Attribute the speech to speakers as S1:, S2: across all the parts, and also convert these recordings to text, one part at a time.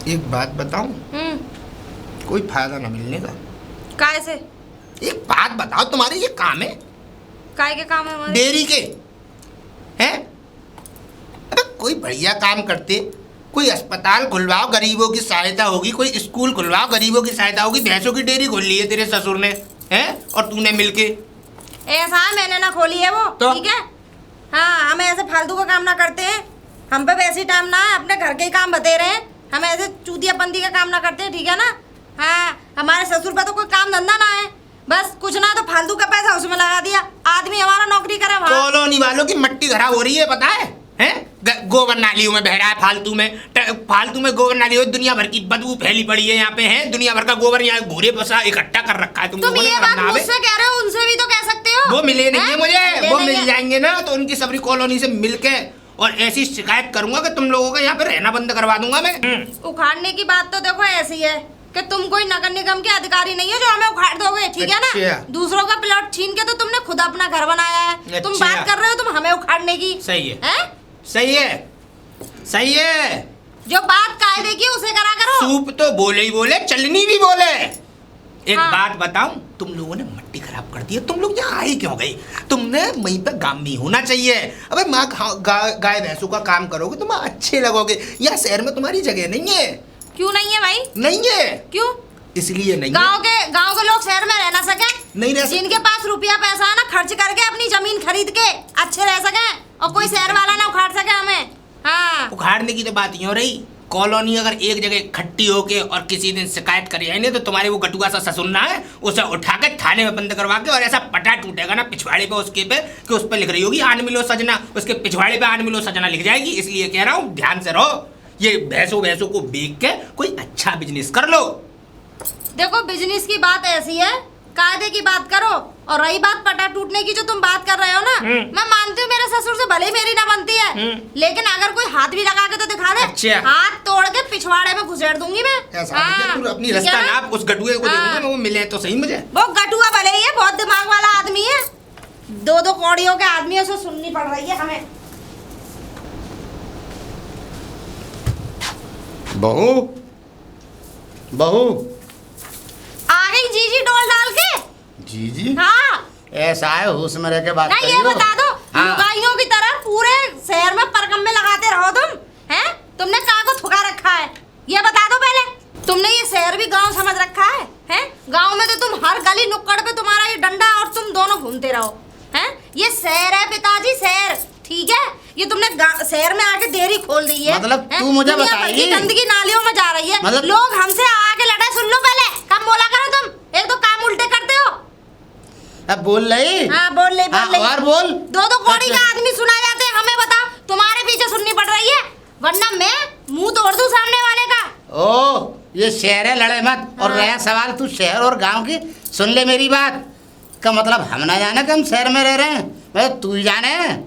S1: एक बात बताऊं, कोई फायदा ना मिलने का।
S2: काय से?
S1: एक बात बताओ, तुम्हारे ये काम है?
S2: काय के काम है हमारे?
S1: डेयरी के हैं? अरे कोई बढ़िया काम करते, कोई अस्पताल खुलवाओ, गरीबों की सहायता होगी, कोई स्कूल खुलवाओ, गरीबों की सहायता होगी। भैंसों की डेयरी खोल ली है तेरे ससुर ने, हैं? और तूने मिलके।
S2: ऐसा है, मैंने ना खोली है वो,
S1: तो?
S2: ठीक है। हाँ, हम ऐसे फालतू का काम ना करते हैं, हम पे वैसे टाइम ना है, अपने घर के ही काम बते रहे हैं। हम ऐसे चूतियापंती का काम ना करते हैं, ठीक है ना। हाँ, हमारे ससुर पे तो कोई काम धंधा ना है, बस कुछ ना तो फालतू का पैसा उसमें लगा दिया। आदमी हमारा नौकरी करे वहाँ।
S1: कॉलोनी वालों की मट्टी खराब हो रही है, पता है? हैं? गोबर नालियों में बह रहा है फालतू में गोबर नालियों, दुनिया भर की बदबू फैली पड़ी है यहाँ पे, है दुनिया भर का गोबर यहाँ भूरे बसा इकट्ठा कर रखा है।
S2: तुम ये बात मुझसे कह रहे हो, उनसे भी तो कह सकते हो।
S1: वो मिले नहीं है मुझे, वो मिल जाएंगे ना तो उनकी सबरी कॉलोनी से मिलके और ऐसी शिकायत करूंगा कि तुम लोगों का यहाँ पे रहना बंद करवा दूंगा मैं।
S2: उखाड़ने की बात तो देखो ऐसी है कि तुम कोई नगर निगम के अधिकारी नहीं हो जो हमें उखाड़ दोगे, ठीक है ना। दूसरों का प्लॉट छीन के तो तुमने खुद अपना घर बनाया है। तुम बात कर रहे हो तुम हमें उखाड़ने की।
S1: सही है, सही है, सही है।
S2: जो बात कायदे की उसे करा करो।
S1: सूप तो बोले ही बोले, चलनी भी बोले। एक बात बताऊं, तुम लोगों ने मट्टी खराब कर दी है। तुम लोग यहाँ आई क्यों गई? तुमने वहीं पे गांव में होना चाहिए। अबे माँ गाय भैंसों का काम करोगे तुम अच्छे लगोगे। यहाँ शहर में तुम्हारी जगह नहीं है।
S2: क्यों नहीं है भाई?
S1: नहीं है।
S2: क्यों?
S1: इसलिए नहीं।
S2: गांव के लोग शहर में रह ना सके?
S1: नहीं रह।
S2: जिनके पास रुपया पैसा है ना, खर्च करके अपनी जमीन खरीद के अच्छे रह सके, और कोई शहर वाला ना उखाड़ सके हमें। हाँ,
S1: उखाड़ने की तो बात ही हो रही। कॉलोनी अगर एक जगह इकट्ठी होके और किसी दिन शिकायत करी है तो तुम्हारे वो गटुआ सा ससुर ना है, उसे उठा के थाने में बंद करवा के और ऐसा पटा टूटेगा ना पिछवाड़े पे उसके पे कि उस पे लिख रही होगी आन मिलो सजना, उसके पिछवाड़े पे आन मिलो सजना लिख जाएगी। इसलिए कह रहा हूँ ध्यान से रहो। ये भैंसों को बेच के कोई अच्छा बिजनेस कर लो।
S2: देखो बिजनेस की बात ऐसी है, कायदे की बात करो। और रही बात पटा टूटने की जो तुम बात कर रहे हो ना, मैं मानती हूँ मेरे ससुर से भले ही मेरी ना बनती है, लेकिन अगर कोई हाथ भी लगा के तो दिखा दे।
S1: अच्छा।
S2: हाथ तोड़ के पिछवाड़े में घुसेड़ दूंगी मैं।
S1: तू अपनी रास्ता नाप, उस गटुए को देखूंगा मैं, वो मिले तो सही मुझे।
S2: वो गटुआ भले ही है, बहुत दिमाग वाला आदमी है। दो कौड़ियों के आदमियों से सुननी पड़ रही है हमें।
S1: बहू
S2: आ गई जीजी डोल डाल के।
S1: जीजी?
S2: हाँ,
S1: ऐसा है, होश में रह के बात
S2: करियो। ये बता दो, लुगाइयों की तरह पूरे शहर में परकम्मे लगाते रहो तुम, हैं? तुमने कहाँ को थुका रखा है ये बता दो पहले। तुमने ये शहर भी गांव समझ रखा है, हैं? गांव में तो तुम हर गली नुक्कड़ पे तुम्हारा ये डंडा और तुम दोनों घूमते रहो, हैं? ये शहर है पिताजी, शहर, ठीक है। ये तुमने शहर में आके डेयरी खोल दी है।
S1: मतलब तू मुझे बताइए,
S2: गंदगी नालियों में जा रही है।
S1: मतलब
S2: लोग हमसे आके लड़ाई सुन लो पहले, कम बोला करो तुम, एक तो काम उल्टे करते हो।
S1: अब बोल रही?
S2: हाँ, बोल रही।
S1: और बोल।
S2: दो कौड़ी का आदमी सुना जाते हैं, हमें बताओ तुम्हारे पीछे सुननी पड़ रही है, वरना मैं मुंह तोड़ दूं सामने वाले का।
S1: ओ, ये शहर है, लड़े मत। और रहा सवाल तू शहर और गांव की, सुन ले मेरी बात का मतलब हम ना जाने कि हम शहर में रह रहे हैं, मतलब तू ही जाने,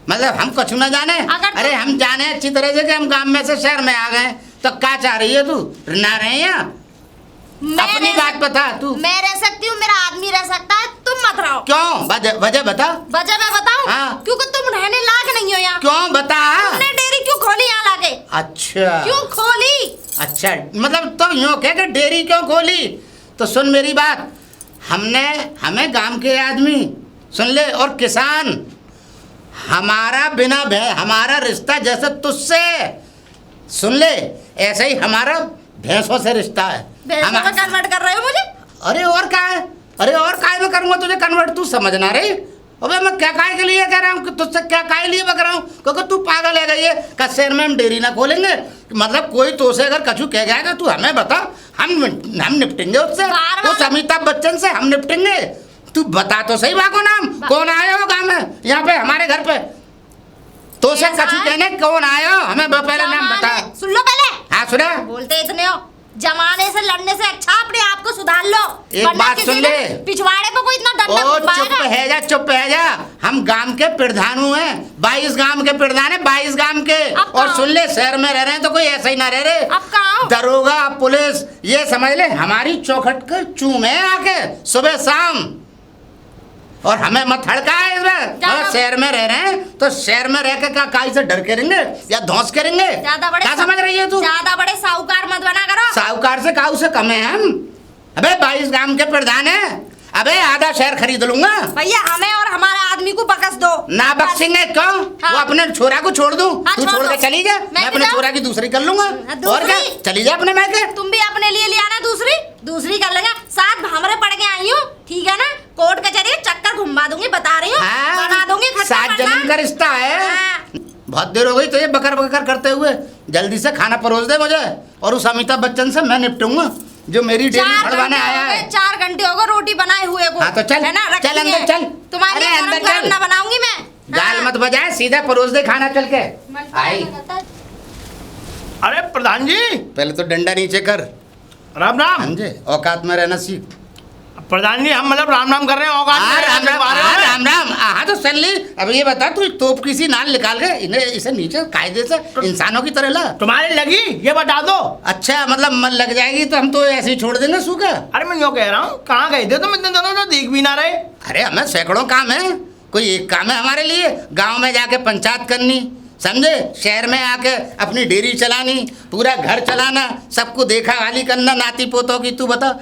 S1: मतलब हम कुछ ना जाने। अरे हम जाने अच्छी तरह से कि हम गांव में से शहर में आ गए, तो क्या चाह रही है तू? ना रहे यहाँ? अपनी बात बता तू।
S2: मैं रह सकती हूँ, मेरा आदमी रह सकता है, तुम मत रहो।
S1: क्यों? वजह बता।
S2: वजह मैं बताऊँ?
S1: हाँ।
S2: क्योंकि तुम रहने लायक नहीं हो यहाँ।
S1: क्यों बता?
S2: तुमने डेयरी क्यों खोली यहाँ लाके?
S1: अच्छा,
S2: क्यों खोली?
S1: अच्छा, मतलब तो यूँ कह के डेयरी क्यों खोली? तो सुन मेरी बात, हमें गांव के आदमी सुन ले और किसान, हमारा बिना हमारा रिश्ता जैसे तुझसे, सुन ले, ऐसे ही हमारा भैंसों से रिश्ता है।
S2: भैंसों में कन्वर्ट कर रहे हो मुझे?
S1: अरे और क्या है? अरे और काय में करूँगा तुझे कन्वर्ट? तू समझना रे। अबे मैं क्या काय के लिए कह रहा हूँ कि तुझसे क्या काय लिए बक रहा हूँ, क्योंकि तू पागल है गई है। का शहर में हम डेयरी ना खोलेंगे? मतलब कोई तो से अगर कछु कह जाएगा तू हमें बता, हम निपटेंगे उससे, उस अमिताभ बच्चन से हम निपटेंगे। तू बता तो सही बाको नाम, कौन आया हो गाँव में यहाँ पे हमारे घर पे? तो से कछु कहने कौन आया हो, हमें पहले नाम बता।
S2: सुन लो पहले।
S1: हाँ सुना।
S2: बोलते इतने हो, जमाने से लड़ने से अच्छा अपने आप को सुधार लो।
S1: एक बात सुन ले,
S2: पिछवाड़े पे कोई इतना डंडा
S1: घुमाएगा? चुप है जा। हम गांव के प्रधान हैं, 22 गांव के प्रधान है, 22 गांव के। और सुन ले, शहर में रह रहे हैं तो कोई ऐसा ही ना रह रहे।
S2: अब कहाँ?
S1: दरोगा पुलिस ये समझ ले हमारी चौखट के चूमे आके सुबह शाम। और हमें मत हड़का है इसमें।
S2: ज्यादा-
S1: मतलब शहर में रह रहे हैं तो शहर में रह के क्या काई से डर के रहेंगे या धौंस के रहेंगे?
S2: ज्यादा बड़े
S1: क्या समझ रही है तू?
S2: ज्यादा बड़े साहूकार मत बना करो।
S1: साहूकार से काऊ से कम है हम। अबे 22 गांव के प्रधान है। अबे आधा शहर खरीद लूंगा।
S2: भैया हमें और हमारे आदमी को बकस दो।
S1: ना बख्शेंगे क्यों?
S2: हाँ।
S1: वो अपने छोरा को छोड़ दूं?
S2: हाँ,
S1: तू
S2: छोड़
S1: छोड़ के
S2: दो।
S1: चली जा,
S2: मैं
S1: मैं
S2: भी
S1: अपने
S2: जाऊं?
S1: छोरा की दूसरी कर लूंगा।
S2: दूसरी?
S1: और क्या, चली जा अपने मैके।
S2: तुम भी अपने लिए ले आना दूसरी कर लेंगे। साथ भामरे पड़ के आई हूँ, ठीक है ना? कोर्ट कचहरी चक्कर घुमा दूंगी, बता रही हूँ। बना दूंगी खट्टा
S1: सात
S2: पड़ना।
S1: जन्म का रिश्ता है।
S2: हाँ।
S1: बहुत देर हो गई तो ये बकर बकर करते हुए। जल्दी से खाना परोस दे मुझे, और उस अमिताभ बच्चन से मैं निपटूंगा जो मेरी डेली
S2: 4
S1: फड़वाने
S2: घंटे
S1: आया
S2: हो गए,
S1: है।
S2: 4 घंटे हो गए रोटी बनाए हुए को।
S1: हाँ तो चल,
S2: है ना?
S1: चल
S2: रखी
S1: अंदर
S2: है।
S1: चल।
S2: तुम्हारे
S1: अरे
S2: लिए
S1: अंदर
S2: गरम
S1: चल।
S2: ना बनाऊंगी मैं।
S1: गाल
S2: हाँ।
S1: मत बजाए, सीधा परोस दे खाना चल के। आई
S3: अरे प्रधान जी,
S1: पहले तो डंडा नीचे कर,
S3: राम राम।
S1: समझे? औकात में रहना सीख।
S3: प्रधान जी, हम मतलब राम राम कर रहे हैं। औकात में
S1: राम राम,
S3: आ रहे हैं।
S1: राम राम। हाँ तो सुन ली। अब ये बता, तू तोप किसी नाल निकाल के इन्हें इसे नीचे कायदे से इंसानों की तरह ला।
S3: तुम्हारे लगी ये बता दो।
S1: अच्छा, मतलब मन लग जाएगी तो हम तो ऐसे ही छोड़ देंगे सूखा।
S3: अरे मैं यूँ कह रहा हूँ, कहाँ गए थे तुम इतने दिनों से, देख भी ना रहे।
S1: अरे हमें सैकड़ों काम है, कोई एक काम है हमारे लिए? गांव में जाके पंचायत करनी, समझे? शहर में आके अपनी डेयरी चलानी, पूरा घर चलाना, सबको देखा भाली करना, नाती पोतों की। तू बता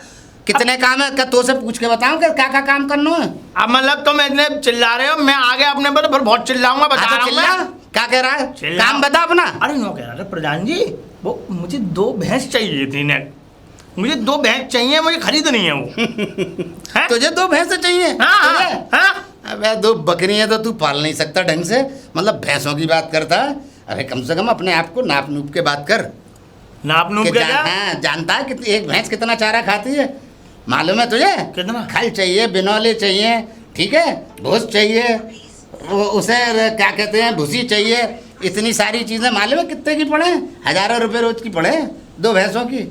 S1: कितने काम है? क्या तो से पूछ के बताऊं कि क्या क्या काम करना है?
S3: अब मतलब तुम इतने चिल्ला रहे हो, मैं आगे अपने पर फिर बहुत चिल्लाऊंगा, बता
S1: हाँ तो
S3: रहा हूँ
S1: चिल्ला,
S3: मैं।
S1: क्या कह रहा है?
S3: चिल्ला।
S1: काम बता अपना।
S3: अरे यूँ कह रहा था प्रधान जी, वो मुझे 2 भैंस चाहिए थी ने। मुझे 2 भैंस चाहिए, मुझे खरीदनी है वो। हैं?
S1: तुझे 2 भैंसें चाहिए?
S3: हाँ
S1: तुझे?
S3: हाँ हाँ।
S1: अबे 2 बकरियां तो तू पाल नहीं सकता ढंग से, मतलब भैंसों की बात करता है। अरे कम से कम अपने आप को नाप नूप के बात कर।
S3: नाप नूप
S1: कि
S3: के क्या?
S1: हाँ, जानता है कि एक भैंस कितना चारा खाती है? मालूम है तुझे?
S3: कितना?
S1: खल चाहिए, बिनौले चाहिए, ठीक है, भूस चाहिए, उसे क्या कहते हैं, भूसी चाहिए। इतनी सारी चीज़ें मालूम है कितने की पड़े? हज़ारों रुपए रोज की पड़े 2 भैंसों की।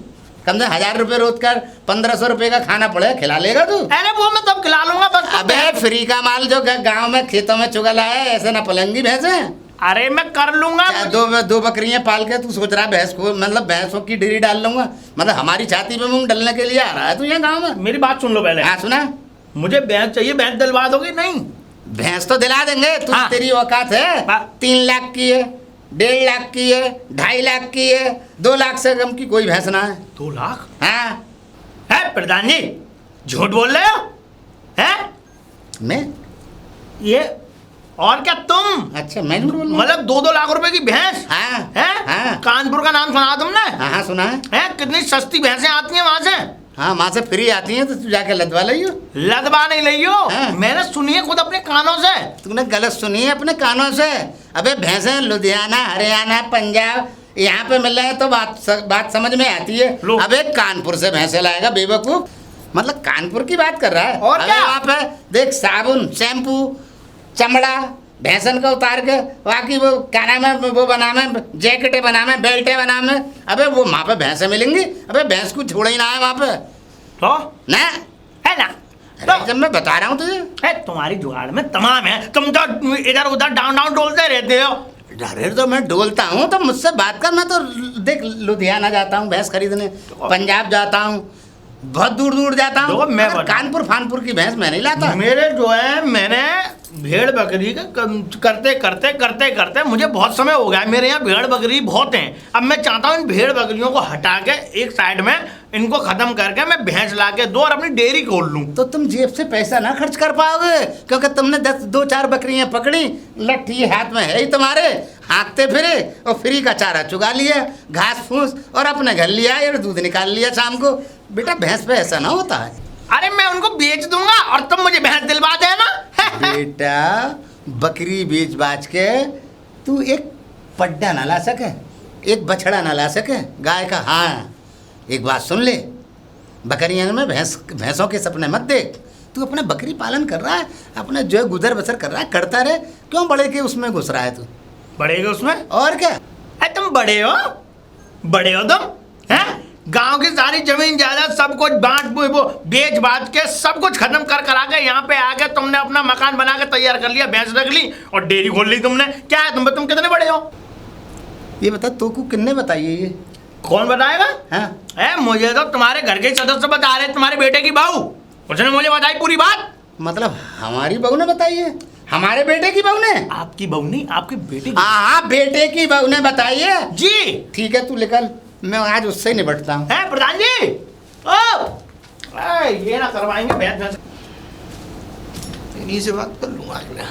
S1: कम से 1000 रुपए रोज का 1500 रुपए का खाना पड़े, खिला लेगा तू?
S3: अरे वो मैं तब खिला लूंगा बस।
S1: अबे फ्री का माल जो गांव में खेतों में चुगला है, ऐसे ना पलंगी भैंसे।
S3: अरे मैं कर लूंगा।
S1: क्या 2 बकरियां पाल के तू सोच रहा भैंस को, मतलब भैंसों की डेयरी डाल लूंगा? मतलब हमारी छाती पे मूंग डलने के लिए आ रहा है तू ये गांव में?
S3: मेरी बात सुन लो पहले।
S1: हाँ सुना।
S3: मुझे भैंस चाहिए, भैंस दिलवा दोगे? नहीं।
S1: भैंस तो दिला देंगे तू।
S3: हाँ।
S1: तेरी औकात है?
S3: हाँ।
S1: 3 लाख की है, 1.5 लाख की है, 2.5 लाख की है, 2 लाख से कम की कोई भैंस ना है।
S3: 2 लाख
S1: हाँ।
S3: है प्रधान जी? झूठ बोल रहे हो? हैं?
S1: मैं?
S3: ये और क्या तुम?
S1: अच्छा, मैं झूठ बोल रहा हूँ?
S3: मतलब 2-2 लाख रुपए की भैंस?
S1: हाँ
S3: है?
S1: हाँ
S3: कानपुर का नाम सुना तुमने?
S1: हाँ हाँ सुना है।
S3: है? कितनी सस्ती भैंसें आती हैं वहां से।
S1: हाँ, वहाँ से फ्री आती हैं तो तू जाके लदवा लियो।
S3: लदवा नहीं लियो।
S1: हाँ।
S3: मैंने सुनी है खुद अपने कानों से।
S1: तूने गलत सुनी है अपने कानों से। अबे भैंसें लुधियाना, हरियाणा, पंजाब यहाँ पे मिल रहे हैं तो बात समझ में आती है।
S3: लो।
S1: अबे कानपुर से भैंसे लाएगा बेवकूफ? मतलब कानपुर की बात कर रहा है?
S3: और
S1: अबे
S3: क्या?
S1: वहाँ पे देख, साबुन, शैम्पू, चमड़ा भैंसन का उतार के बाकी वो क्या नाम है, वो बनावे, जैकेटें बनावे, बेल्टें बनावे। अबे वो वहाँ पे भैंसें मिलेंगी? अबे भैंस को छोड़ा ही ना है वहाँ पे
S3: तो
S1: ना।
S3: है ना?
S1: अरे जब मैं बता रहा हूँ तुझे।
S3: है तुम्हारी जुगाड़ में तमाम है। तुम तो इधर उधर डाउन डाउन डोलते रहते हो।
S1: अरे तो मैं डोलता हूँ तो मुझसे बात कर। मैं तो देख लुधियाना जाता हूँ भैंस खरीदने, पंजाब जाता हूँ, बहुत दूर दूर जाता हूँ।
S3: देखो, मैं
S1: मगर
S3: बताऊं।
S1: कानपुर फानपुर की भैंस मैं नहीं लाता।
S3: मेरे जो है, मैंने भेड़ बकरी का करते करते मुझे बहुत समय हो गया है। मेरे यहाँ भेड़ बकरी बहुत हैं। अब मैं चाहता हूँ इन भेड़ बकरियों को हटा के एक साइड में इनको खत्म करके मैं भैंस ला के दो और अपनी डेयरी खोल लूँ।
S1: तो तुम जेब से पैसा ना खर्च कर पाओगे, क्योंकि तुमने 2-4 बकरियां पकड़ी, लट्ठी हाथ में है ही तुम्हारे, हाँकते फिरे और फ्री का चारा चुगा लिया, घास फूस, और अपने घर लिया और दूध निकाल लिया शाम को। बेटा भैंस पे ऐसा ना होता है।
S3: अरे मैं उनको बेच दूंगा और तुम मुझे भैंस दिलवा देना।
S1: बेटा बकरी बेच बाच के तू एक पड्डा ना ला सके, एक बछड़ा ना ला सके गाय का। हाँ एक बात सुन ले, बकरियां में भैंसों के सपने मत देख। तू अपना बकरी पालन कर रहा है, अपना जो है गुजर बसर कर रहा है, करता रहे। क्यों बड़े के उसमें घुस रहा है तू?
S3: बढ़ेगा उसमें?
S1: और क्या?
S3: अरे तुम बड़े हो तुम, हैं? गांव की सारी जमीन जायदाद सब कुछ बेच बांट के सब कुछ खत्म कर आके यहाँ पे आके तुमने अपना मकान बना के तैयार कर लिया, भैंस रख ली और डेयरी खोल ली तुमने। क्या है तुम कितने बड़े हो?
S1: ये बता तो को किन्ने बताइए ये?
S3: कौन बताएगा?
S1: हाँ
S3: मुझे तो तुम्हारे घर के सदस्य बता रहे, तुम्हारे बेटे की बहू, उसने मुझे बताई पूरी बात।
S1: मतलब हमारी बहू ने बताई है? हमारे बेटे की बहू ने?
S3: आपकी बहू नहीं, आपके बेटे की।
S1: हाँ, बेटे की बहू ने बताई है।
S3: जी
S1: ठीक है, तू निकल, मैं आज उससे ही निपटता हूँ।
S3: है प्रधान जी। ये ना करवाएंगे भैंस, इन्हीं से बात कर लूंगा आज मैं।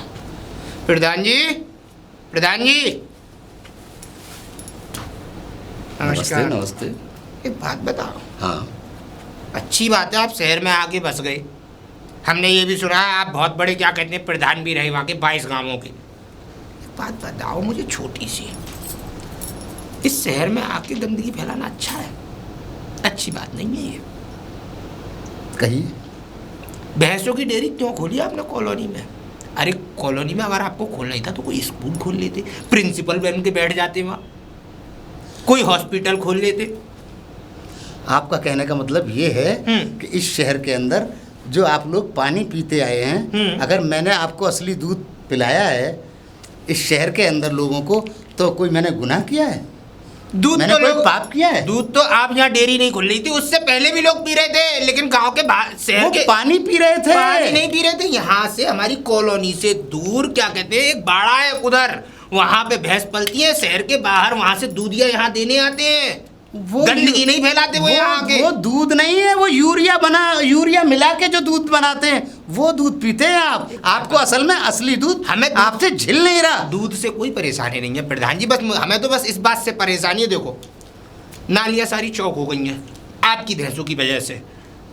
S3: प्रधान जी, प्रधान जी,
S1: नमस्ते। नमस्ते।
S3: एक बात बताओ।
S1: हाँ,
S3: अच्छी बात है आप शहर में आके बस गए। हमने ये भी सुना है आप बहुत बड़े क्या कहते हैं प्रधान भी रहे वहाँ के 22 गांवों के। एक बात बताओ मुझे छोटी सी, इस शहर में आके गंदगी फैलाना अच्छा है? अच्छी बात नहीं है ये।
S1: कहिए।
S3: भैंसों की डेयरी क्यों खोली आपने कॉलोनी में? अरे कॉलोनी में अगर आपको खोलना ही था तो कोई स्कूल खोल लेते, प्रिंसिपल बन के बैठ जाते वहाँ, कोई हॉस्पिटल खोल लेते।
S1: आपका कहने का मतलब ये है कि इस शहर के अंदर जो आप लोग पानी पीते आए हैं, अगर मैंने आपको असली दूध पिलाया है इस शहर के अंदर लोगों को, तो कोई मैंने गुनाह किया है?
S3: दूध
S1: मैंने
S3: तो
S1: कोई
S3: लोग
S1: पाप किया है?
S3: दूध तो आप यहाँ डेयरी नहीं खोल रही थी, उससे पहले भी लोग पी रहे थे, लेकिन गांव के बाहर शहर
S1: वो
S3: के
S1: पानी पी रहे थे।
S3: पानी नहीं पी रहे थे। यहाँ से हमारी कॉलोनी से दूर क्या कहते हैं एक बाड़ा है उधर, वहाँ पे भैंस पलती है, शहर के बाहर वहाँ से दूधिया यहाँ देने आते हैं।
S1: वो
S3: गंदगी नहीं फैलाते वो यहाँ आके।
S1: वो दूध नहीं है, वो यूरिया मिला के जो दूध बनाते हैं वो दूध पीते हैं आप। आपको असल में असली दूध
S3: हमें
S1: आपसे झिल नहीं रहा।
S3: दूध से कोई परेशानी नहीं है प्रधान जी, बस हमें तो बस इस बात से परेशानी है, देखो नालियाँ सारी चौक हो गई हैं आपकी भैंसों की वजह से,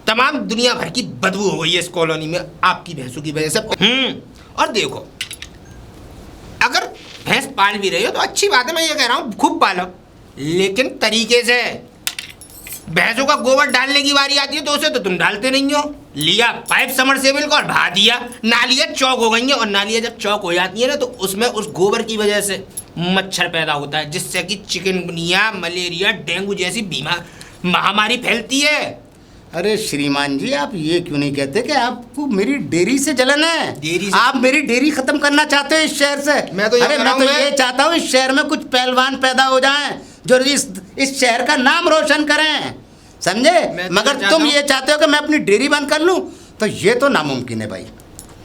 S3: तमाम दुनिया भर की बदबू हो गई है इस कॉलोनी में आपकी भैंसों की वजह से। और देखो अगर भैंस पाल भी रही हो तो अच्छी बात है, मैं ये कह रहा हूँ खूब पालो, लेकिन तरीके से। भैंसों का गोबर डालने की बारी आती है तो उसे तो तुम डालते नहीं हो, लिया पाइप समरसेबल का और बहा दिया, नालियाँ चौक हो गई हैं। और नालियाँ जब चौक हो जाती है ना तो उसमें उस गोबर की वजह से मच्छर पैदा होता है, जिससे कि चिकनगुनिया, मलेरिया, डेंगू जैसी बीमार महामारी फैलती है।
S1: अरे श्रीमान जी, आप ये क्यों नहीं कहते कि आपको मेरी डेयरी से जलन है?
S3: डेयरी से?
S1: आप मेरी डेयरी खत्म करना चाहते हो इस शहर से?
S3: मैं तो ये
S1: अरे
S3: कह
S1: मैं
S3: रहा
S1: तो
S3: हूं,
S1: ये चाहता हूँ इस शहर में कुछ पहलवान पैदा हो जाएं जो इस शहर का नाम रोशन करें, समझे?
S3: मैं तो
S1: मगर
S3: चाहता
S1: तुम
S3: हूं-
S1: ये चाहते हो कि मैं अपनी डेयरी बंद कर लूँ, तो ये तो नामुमकिन है भाई।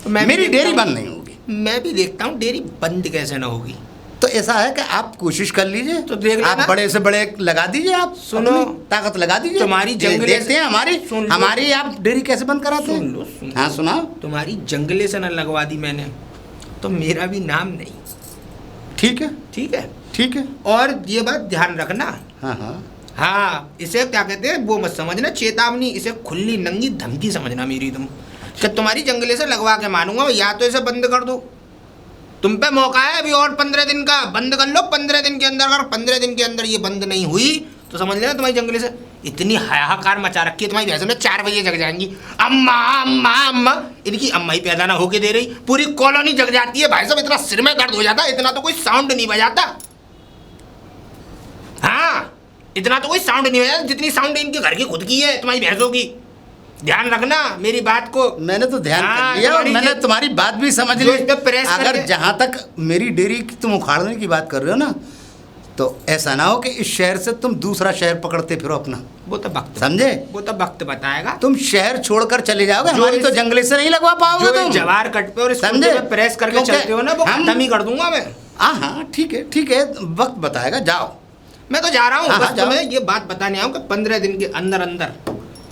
S3: तो मैं भी
S1: मेरी
S3: देखता
S1: डेयरी
S3: हूं-
S1: बंद नहीं होगी।
S3: मैं भी देखता हूँ डेयरी बंद कैसे ना होगी।
S1: तो ऐसा है कि आप कोशिश कर लीजिए,
S3: तो देख लेना।
S1: आप बड़े से बड़े लगा दीजिए, आप
S3: सुनो,
S1: अपनी ताकत लगा दीजिए।
S3: तुम्हारी जंगले
S1: देखते हैं
S3: सुन लो।
S1: हमारी आप डेयरी कैसे बंद कराते हैं।
S3: सुन लो, सुन लो।
S1: हाँ सुनाओ।
S3: तुम्हारी जंगले से न लगवा दी मैंने तो मेरा भी नाम नहीं।
S1: ठीक है,
S3: ठीक है,
S1: ठीक है।
S3: और ये बात ध्यान रखना।
S1: हाँ हाँ।
S3: हाँ, इसे क्या कहते हैं वो मत समझना चेतावनी, इसे खुली नंगी धमकी समझना मेरी तुम, कि तुम्हारी जंगले से लगवा के मानूंगा, या तो इसे बंद कर दो, तुम पे मौका है अभी और 15 दिन का, बंद कर लो 15 दिन के अंदर। अगर 15 दिन के अंदर ये बंद नहीं हुई तो समझ लेना तुम्हारी जंगले से इतनी हाहाकार मचा रखी है, तुम्हारी भैंसों ने 4 बजे जग जाएंगी, अम्मा अम्मा अम्मा। इनकी अम्मा ही पैदा ना होके दे रही, पूरी कॉलोनी जग जाती है भाई साहब, इतना सिर में दर्द हो जाता है, इतना तो कोई साउंड नहीं बजाता। हाँ, इतना तो कोई साउंड नहीं बजाता जितनी साउंड इनके घर की खुद की है, तुम्हारी भैंसों की। ध्यान रखना मेरी बात को।
S1: मैंने तो ध्यान
S3: हाँ,
S1: कर लिया और मैंने तुम्हारी बात भी समझ ली।
S3: इस पे प्रेस
S1: अगर
S3: करके-
S1: जहाँ तक मेरी डेयरी की तुम उखाड़ने की बात कर रहे हो ना, तो ऐसा ना हो कि इस शहर से तुम दूसरा शहर पकड़ते फिरो अपना,
S3: वो तो वक्त,
S1: समझे?
S3: वो तो वक्त बताएगा।
S1: तुम शहर छोड़कर चले जाओगे,
S3: जो
S1: हमारी तो
S3: इस-
S1: जंगले से नहीं लगवा पाओगे
S3: जो
S1: तुम।
S3: इस जवार कट पे और इस
S1: समझे?
S3: कुर्ते पे प्रेस करके
S1: क्योंकि
S3: चलते हो ना, वो
S1: हम-
S3: खत्म ही कर दूंगा मैं।
S1: हाँ हाँ, ठीक है ठीक है, वक्त बताएगा, जाओ।
S3: मैं तो जा रहा हूँ,
S1: हाँ,
S3: बस
S1: हाँ, जाओ।
S3: तुम्हें ये बात बताने आऊँ कि 15 दिन के अंदर अंदर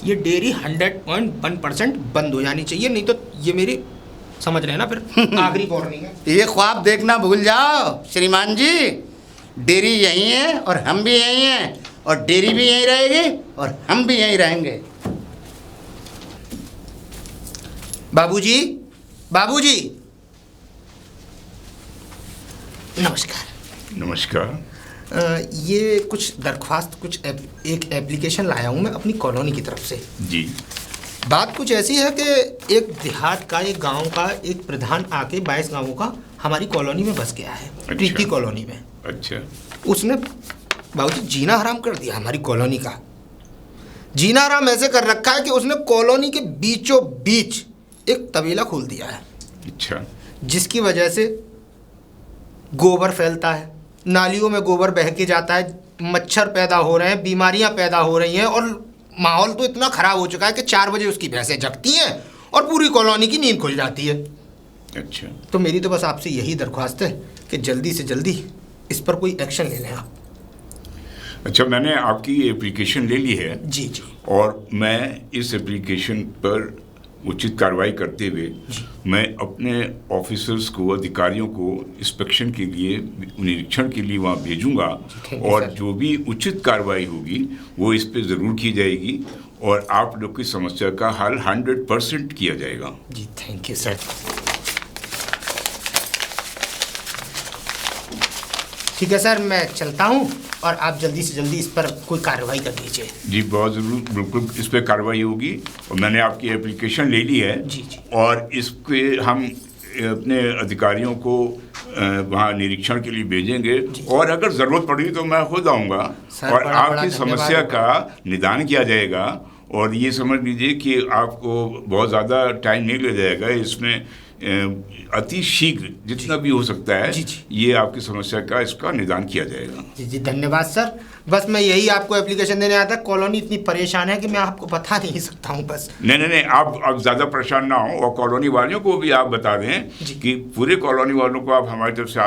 S3: ये डेयरी 100.1% बंद हो जानी चाहिए, नहीं तो ये मेरी समझ रहे ना फिर आखिरी वार्निंग है।
S1: ये ख्वाब देखना भूल जाओ श्रीमान जी, डेयरी यहीं है और हम भी यहीं हैं, और डेयरी भी यहीं रहेगी और हम भी यहीं रहेंगे।
S3: बाबूजी, बाबूजी, नमस्कार।
S4: नमस्कार।
S3: ये कुछ दरख्वास्त, एक एप्लीकेशन लाया हूँ मैं अपनी कॉलोनी की तरफ से।
S4: जी।
S3: बात कुछ ऐसी है कि एक देहात का, एक गांव का एक प्रधान आके 22 गांवों का हमारी कॉलोनी में बस गया है, प्रीति कॉलोनी में।
S4: अच्छा।
S3: उसने बाबूजी जीना हराम कर दिया हमारी कॉलोनी का। जीना हराम ऐसे कर रखा है कि उसने कॉलोनी के बीचों बीच एक तबेला खोल दिया है,
S4: अच्छा।
S3: जिसकी वजह से गोबर फैलता है, नालियों में गोबर बह के जाता है, मच्छर पैदा हो रहे हैं, बीमारियां पैदा हो रही हैं, और माहौल तो इतना ख़राब हो चुका है कि 4 बजे उसकी भैंसें जगती हैं
S1: और पूरी कॉलोनी की नींद खुल जाती है।
S4: अच्छा
S1: तो मेरी तो बस आपसे यही दरख्वास्त है कि जल्दी से जल्दी इस पर कोई एक्शन ले लें आप।
S4: अच्छा, मैंने आपकी एप्लीकेशन ले ली है
S1: जी जी।
S4: और मैं इस एप्लीकेशन पर उचित कार्रवाई करते हुए मैं अपने ऑफिसर्स को, अधिकारियों को इंस्पेक्शन के लिए, निरीक्षण के लिए वहाँ भेजूंगा और जो भी उचित कार्रवाई होगी वो इस पे ज़रूर की जाएगी और आप लोग की समस्या का हल 100% किया जाएगा।
S1: जी थैंक यू सर। ठीक है सर, मैं चलता हूँ और आप जल्दी से जल्दी इस पर कोई कार्रवाई कर दीजिए।
S4: जी बहुत ज़रूर, बिल्कुल इस पर कार्रवाई होगी और मैंने आपकी एप्लीकेशन ले ली है।
S1: जी जी।
S4: और इसके हम अपने अधिकारियों को वहाँ निरीक्षण के लिए भेजेंगे और अगर ज़रूरत पड़ी तो मैं खुद आऊँगा और आपकी समस्या का निदान किया जाएगा। और ये समझ लीजिए कि आपको बहुत ज़्यादा टाइम नहीं ले जाएगा, इसमें अति शीघ्र जितना भी हो सकता है ये आपकी समस्या का इसका निदान किया जाएगा।
S1: जी जी धन्यवाद सर। बस मैं यही आपको एप्लीकेशन देने आया था। कॉलोनी इतनी परेशान है कि मैं आपको बता नहीं सकता हूँ बस।
S4: नहीं, आप ज़्यादा परेशान ना हो और कॉलोनी वालों को भी आप बता दें कि पूरे कॉलोनी वालों को आप हमारी तरफ से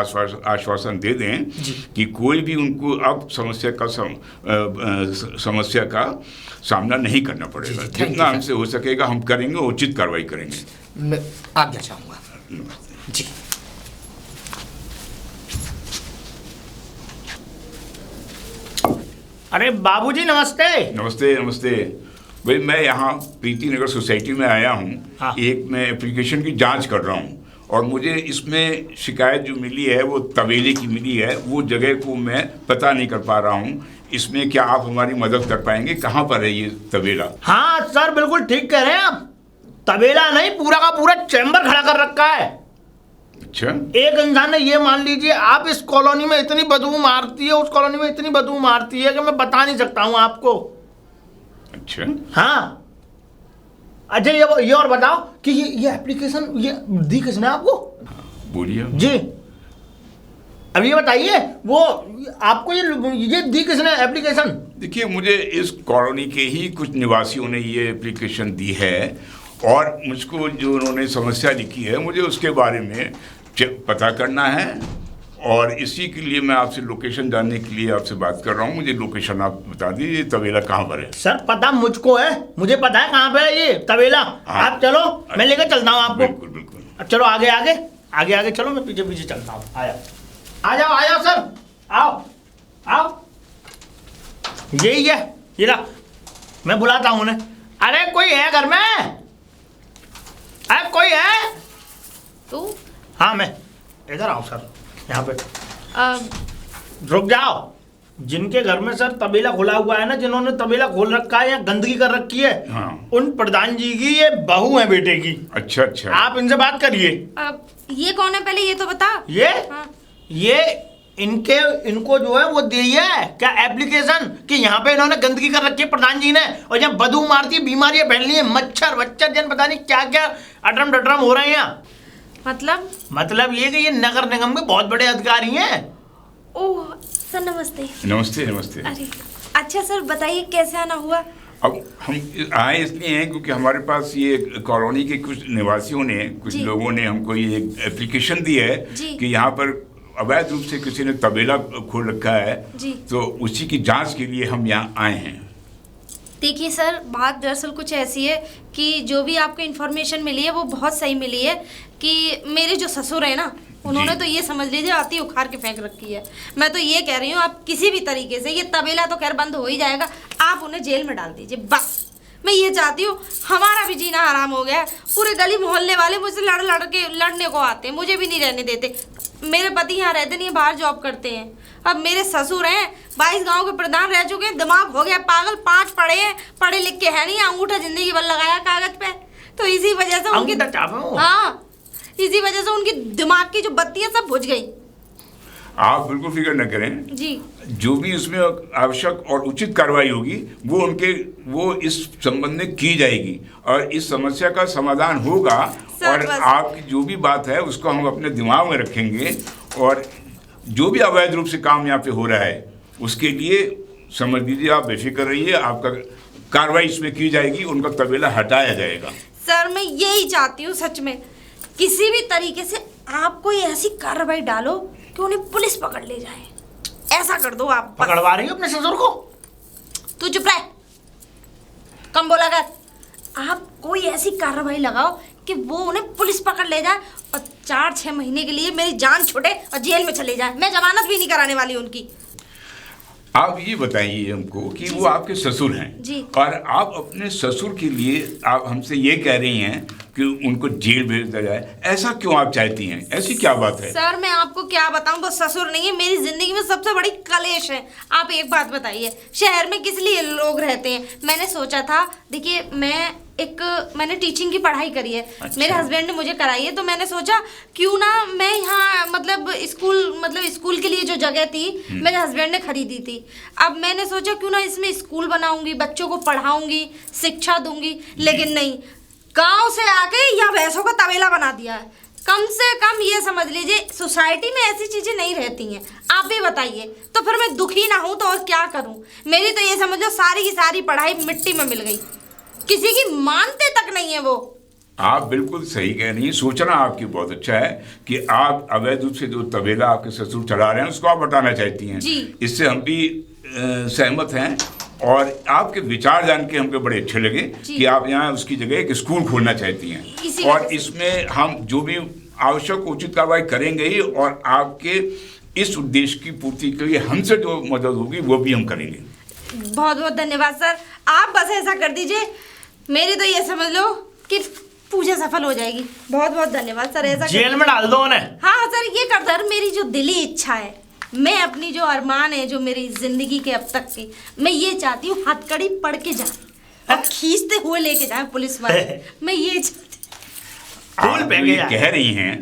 S4: आश्वासन दे दें कि कोई भी उनको अब समस्या का सामना नहीं करना पड़ेगा। जितना हमसे हो सकेगा हम करेंगे, उचित कार्रवाई करेंगे।
S1: मैं आज्ञा चाहूँगा जी।
S3: अरे बाबूजी नमस्ते।
S4: नमस्ते नमस्ते। भाई मैं यहाँ प्रीति नगर सोसाइटी में आया हूँ।
S3: हाँ।
S4: एक मैं एप्लीकेशन की जांच कर रहा हूँ और मुझे इसमें शिकायत जो मिली है वो तबेले की मिली है। वो जगह को मैं पता नहीं कर पा रहा हूँ। इसमें क्या आप हमारी मदद कर पाएंगे? कहाँ पर है ये तबेला?
S3: हाँ सर बिल्कुल ठीक कह रहे हैं आप। तबेला नहीं, पूरा का पूरा चैम्बर खड़ा कर रखा है।
S4: अच्छा।
S3: एक इंसान ने, ये मान लीजिए आप, इस कॉलोनी में इतनी बदबू मारती है, उस कॉलोनी में इतनी बदबू मारती है कि मैं बता नहीं सकता हूँ आपको।
S4: अच्छा।
S3: हाँ अच्छा, ये और बताओ कि ये एप्लीकेशन ये दी किसने आपको?
S4: बोलिए
S3: जी। अब ये बताइए वो आपको ये दी किसने एप्लीकेशन?
S4: देखिए, मुझे इस कॉलोनी के ही कुछ निवासियों ने ये एप्लीकेशन दी है और मुझको जो उन्होंने समस्या लिखी है मुझे उसके बारे में पता करना है और इसी के लिए मैं आपसे लोकेशन जानने के लिए आपसे बात कर रहा हूँ। मुझे लोकेशन आप बता दीजिए, तबेला कहाँ पर है?
S3: सर पता मुझको है, मुझे पता है कहाँ पे है ये तबेला।
S4: हाँ।
S3: आप चलो, मैं लेकर चलता हूँ आपको।
S4: बिल्कुल बिल्कुल।
S3: अब चलो आगे आगे आगे आगे चलो, मैं पीछे पीछे चलता हूँ। आ जाओ सर, आओ आओ। यही है, ये ला, मैं बुलाता हूँ उन्हें। अरे कोई है घर में? अरे कोई है?
S2: तू?
S3: हाँ मैं इधर आओ सर, यहाँ पे रुक जाओ। जिनके घर में सर तबेला खुला हुआ है ना, जिन्होंने तबेला खोल रखा है या गंदगी कर रखी है,
S4: हाँ।
S3: उन प्रधान जी की ये बहू है बेटे की।
S4: अच्छा अच्छा।
S3: आप इनसे बात करिए।
S2: ये कौन है पहले ये तो बता।
S3: ये
S2: हाँ।
S3: ये इनको जो है वो दी है क्या एप्लीकेशन कि यहाँ पे इन्होंने गंदगी कर रखी है प्रधान जी ने, और यहाँ बदबू मारती है, बीमारियां फैल रही है, मच्छर जन पता नहीं क्या क्या अटरम डटरम हो रहे हैं यहाँ। मतलब ये कि ये नगर निगम के बहुत बड़े अधिकारी हैं।
S2: ओह सर नमस्ते।
S4: नमस्ते नमस्ते।
S2: अरे अच्छा सर बताइए कैसे आना हुआ?
S4: अब हम आए इसलिए हैं क्योंकि हमारे पास ये कॉलोनी के कुछ निवासियों ने, कुछ लोगों ने हमको ये एप्लीकेशन दी है कि यहाँ पर अवैध रूप से किसी ने तबेला खोल रखा है, तो उसी की जांच के लिए हम यहाँ आए हैं।
S2: देखिए सर, बात दरअसल कुछ ऐसी है कि जो भी आपको इन्फॉर्मेशन मिली है वो बहुत सही मिली है कि मेरे जो ससुर है ना, उन्होंने तो ये समझ लीजिए आती उखाड़ के फेंक रखी है। मैं तो ये कह रही हूँ आप किसी भी तरीके से, ये तबेला तो खैर बंद हो ही जाएगा, आप उन्हें जेल में डाल दीजिए बस। मैं ये चाहती हूँ, हमारा भी जीना हराम हो गया है। पूरे गली मोहल्ले वाले मुझसे लड़ने को आते हैं, मुझे भी नहीं रहने देते। मेरे पति यहाँ रहते नहीं, बाहर जॉब करते हैं। अब मेरे ससुर हैं 22 गांव के प्रधान रह चुके हैं, दिमाग हो गया पागल, 5 पढ़े हैं, पढ़े लिख के है नहीं, अंगूठा जिंदगी भर लगाया कागज पे। तो इसी वजह से उनकी इसी वजह से उनकी दिमाग की जो बत्तियां सब बुझ गई।
S4: आप बिल्कुल फिक्र न करें
S2: जी।
S4: जो भी उसमें आवश्यक और उचित कार्रवाई होगी वो इस संबंध में की जाएगी और इस समस्या का समाधान होगा। और आपकी जो भी बात है उसको हम अपने दिमाग में रखेंगे और जो भी अवैध रूप से काम यहाँ पे हो रहा है उसके लिए समझ लीजिए, आप बेफिक्र रहिए, आपका कार्रवाई इसमें की जाएगी, उनका तबेला हटाया जाएगा।
S2: सर मैं यही चाहती हूँ सच में, किसी भी तरीके से आप कोई ऐसी कार्रवाई डालो कि उन्हें पुलिस पकड़ ले जाए। ऐसा कर दो आप।
S3: पकड़वा रही हो अपने ससुर को?
S2: तू चुप रह, कम बोला कर। आप कोई ऐसी कार्रवाई लगाओ कि वो उन्हें पुलिस पकड़ ले जाए और 4-6 महीने के लिए मेरी जान छूटे और जेल में चले जाए। मैं जमानत भी नहीं कराने वाली उनकी।
S4: आप ये बताइए हमको कि वो आपके ससुर हैं
S2: जी।
S4: और आप अपने ससुर के लिए आप हमसे ये कह रही हैं कि उनको जेल भेज दिया जाए, ऐसा क्यों आप चाहती हैं? ऐसी क्या बात है?
S2: सर मैं आपको क्या बताऊं, वो ससुर नहीं है, मेरी जिंदगी में सबसे बड़ी कलेश है। आप एक बात बताइए, शहर में किस लिए लोग रहते हैं? मैंने सोचा था, देखिए मैंने टीचिंग की पढ़ाई करी है।
S3: अच्छा।
S2: मेरे हस्बैंड ने मुझे कराई है, तो मैंने सोचा क्यों ना मैं यहाँ मतलब स्कूल के लिए जो जगह थी मेरे हस्बैंड ने खरीदी थी। अब मैंने सोचा क्यों ना इसमें स्कूल बनाऊंगी, बच्चों को पढ़ाऊंगी, शिक्षा दूंगी। लेकिन नहीं, गांव से आके यहाँ भैंसों का तबेला बना दिया है। कम से कम ये समझ लीजिए सोसाइटी में ऐसी चीजें नहीं रहती हैं। आप भी बताइए, तो फिर मैं दुखी ना हूं तो और क्या करूं? मेरी तो ये समझ लो सारी की सारी पढ़ाई मिट्टी में मिल गई, किसी की मानते तक नहीं है वो।
S4: आप बिल्कुल सही कह रही हैं। सोचना आपकी बहुत अच्छा है कि आप अवैध रूप से जो तबेला आपके ससुर चला रहे हैं उसको आप हटाना चाहती हैं।
S2: जी।
S4: इससे हम भी सहमत हैं और आपके विचार जान के हमको बड़े अच्छे लगे कि आप यहाँ उसकी जगह एक स्कूल खोलना चाहती हैं और इसमें हम जो भी आवश्यक उचित कार्रवाई करेंगे ही और आपके इस उद्देश्य की पूर्ति के लिए हमसे जो मदद होगी वो भी हम करेंगे।
S2: बहुत बहुत धन्यवाद सर। आप बस ऐसा कर दीजिए, मेरी तो ये समझ लो कि पूजा सफल हो जाएगी। बहुत बहुत धन्यवाद सर। ऐसा
S3: जेल में डाल दो उन्हें।
S2: हाँ सर, ये कर सर, मेरी जो दिली इच्छा है, मैं अपनी जो अरमान है जो मेरी जिंदगी के अब तक की, मैं ये चाहती हूँ हथकड़ी पढ़ के जाए और खींचते हुए लेके जाए पुलिस वाले। मैं ये चाहती
S4: आप ये कह रही हैं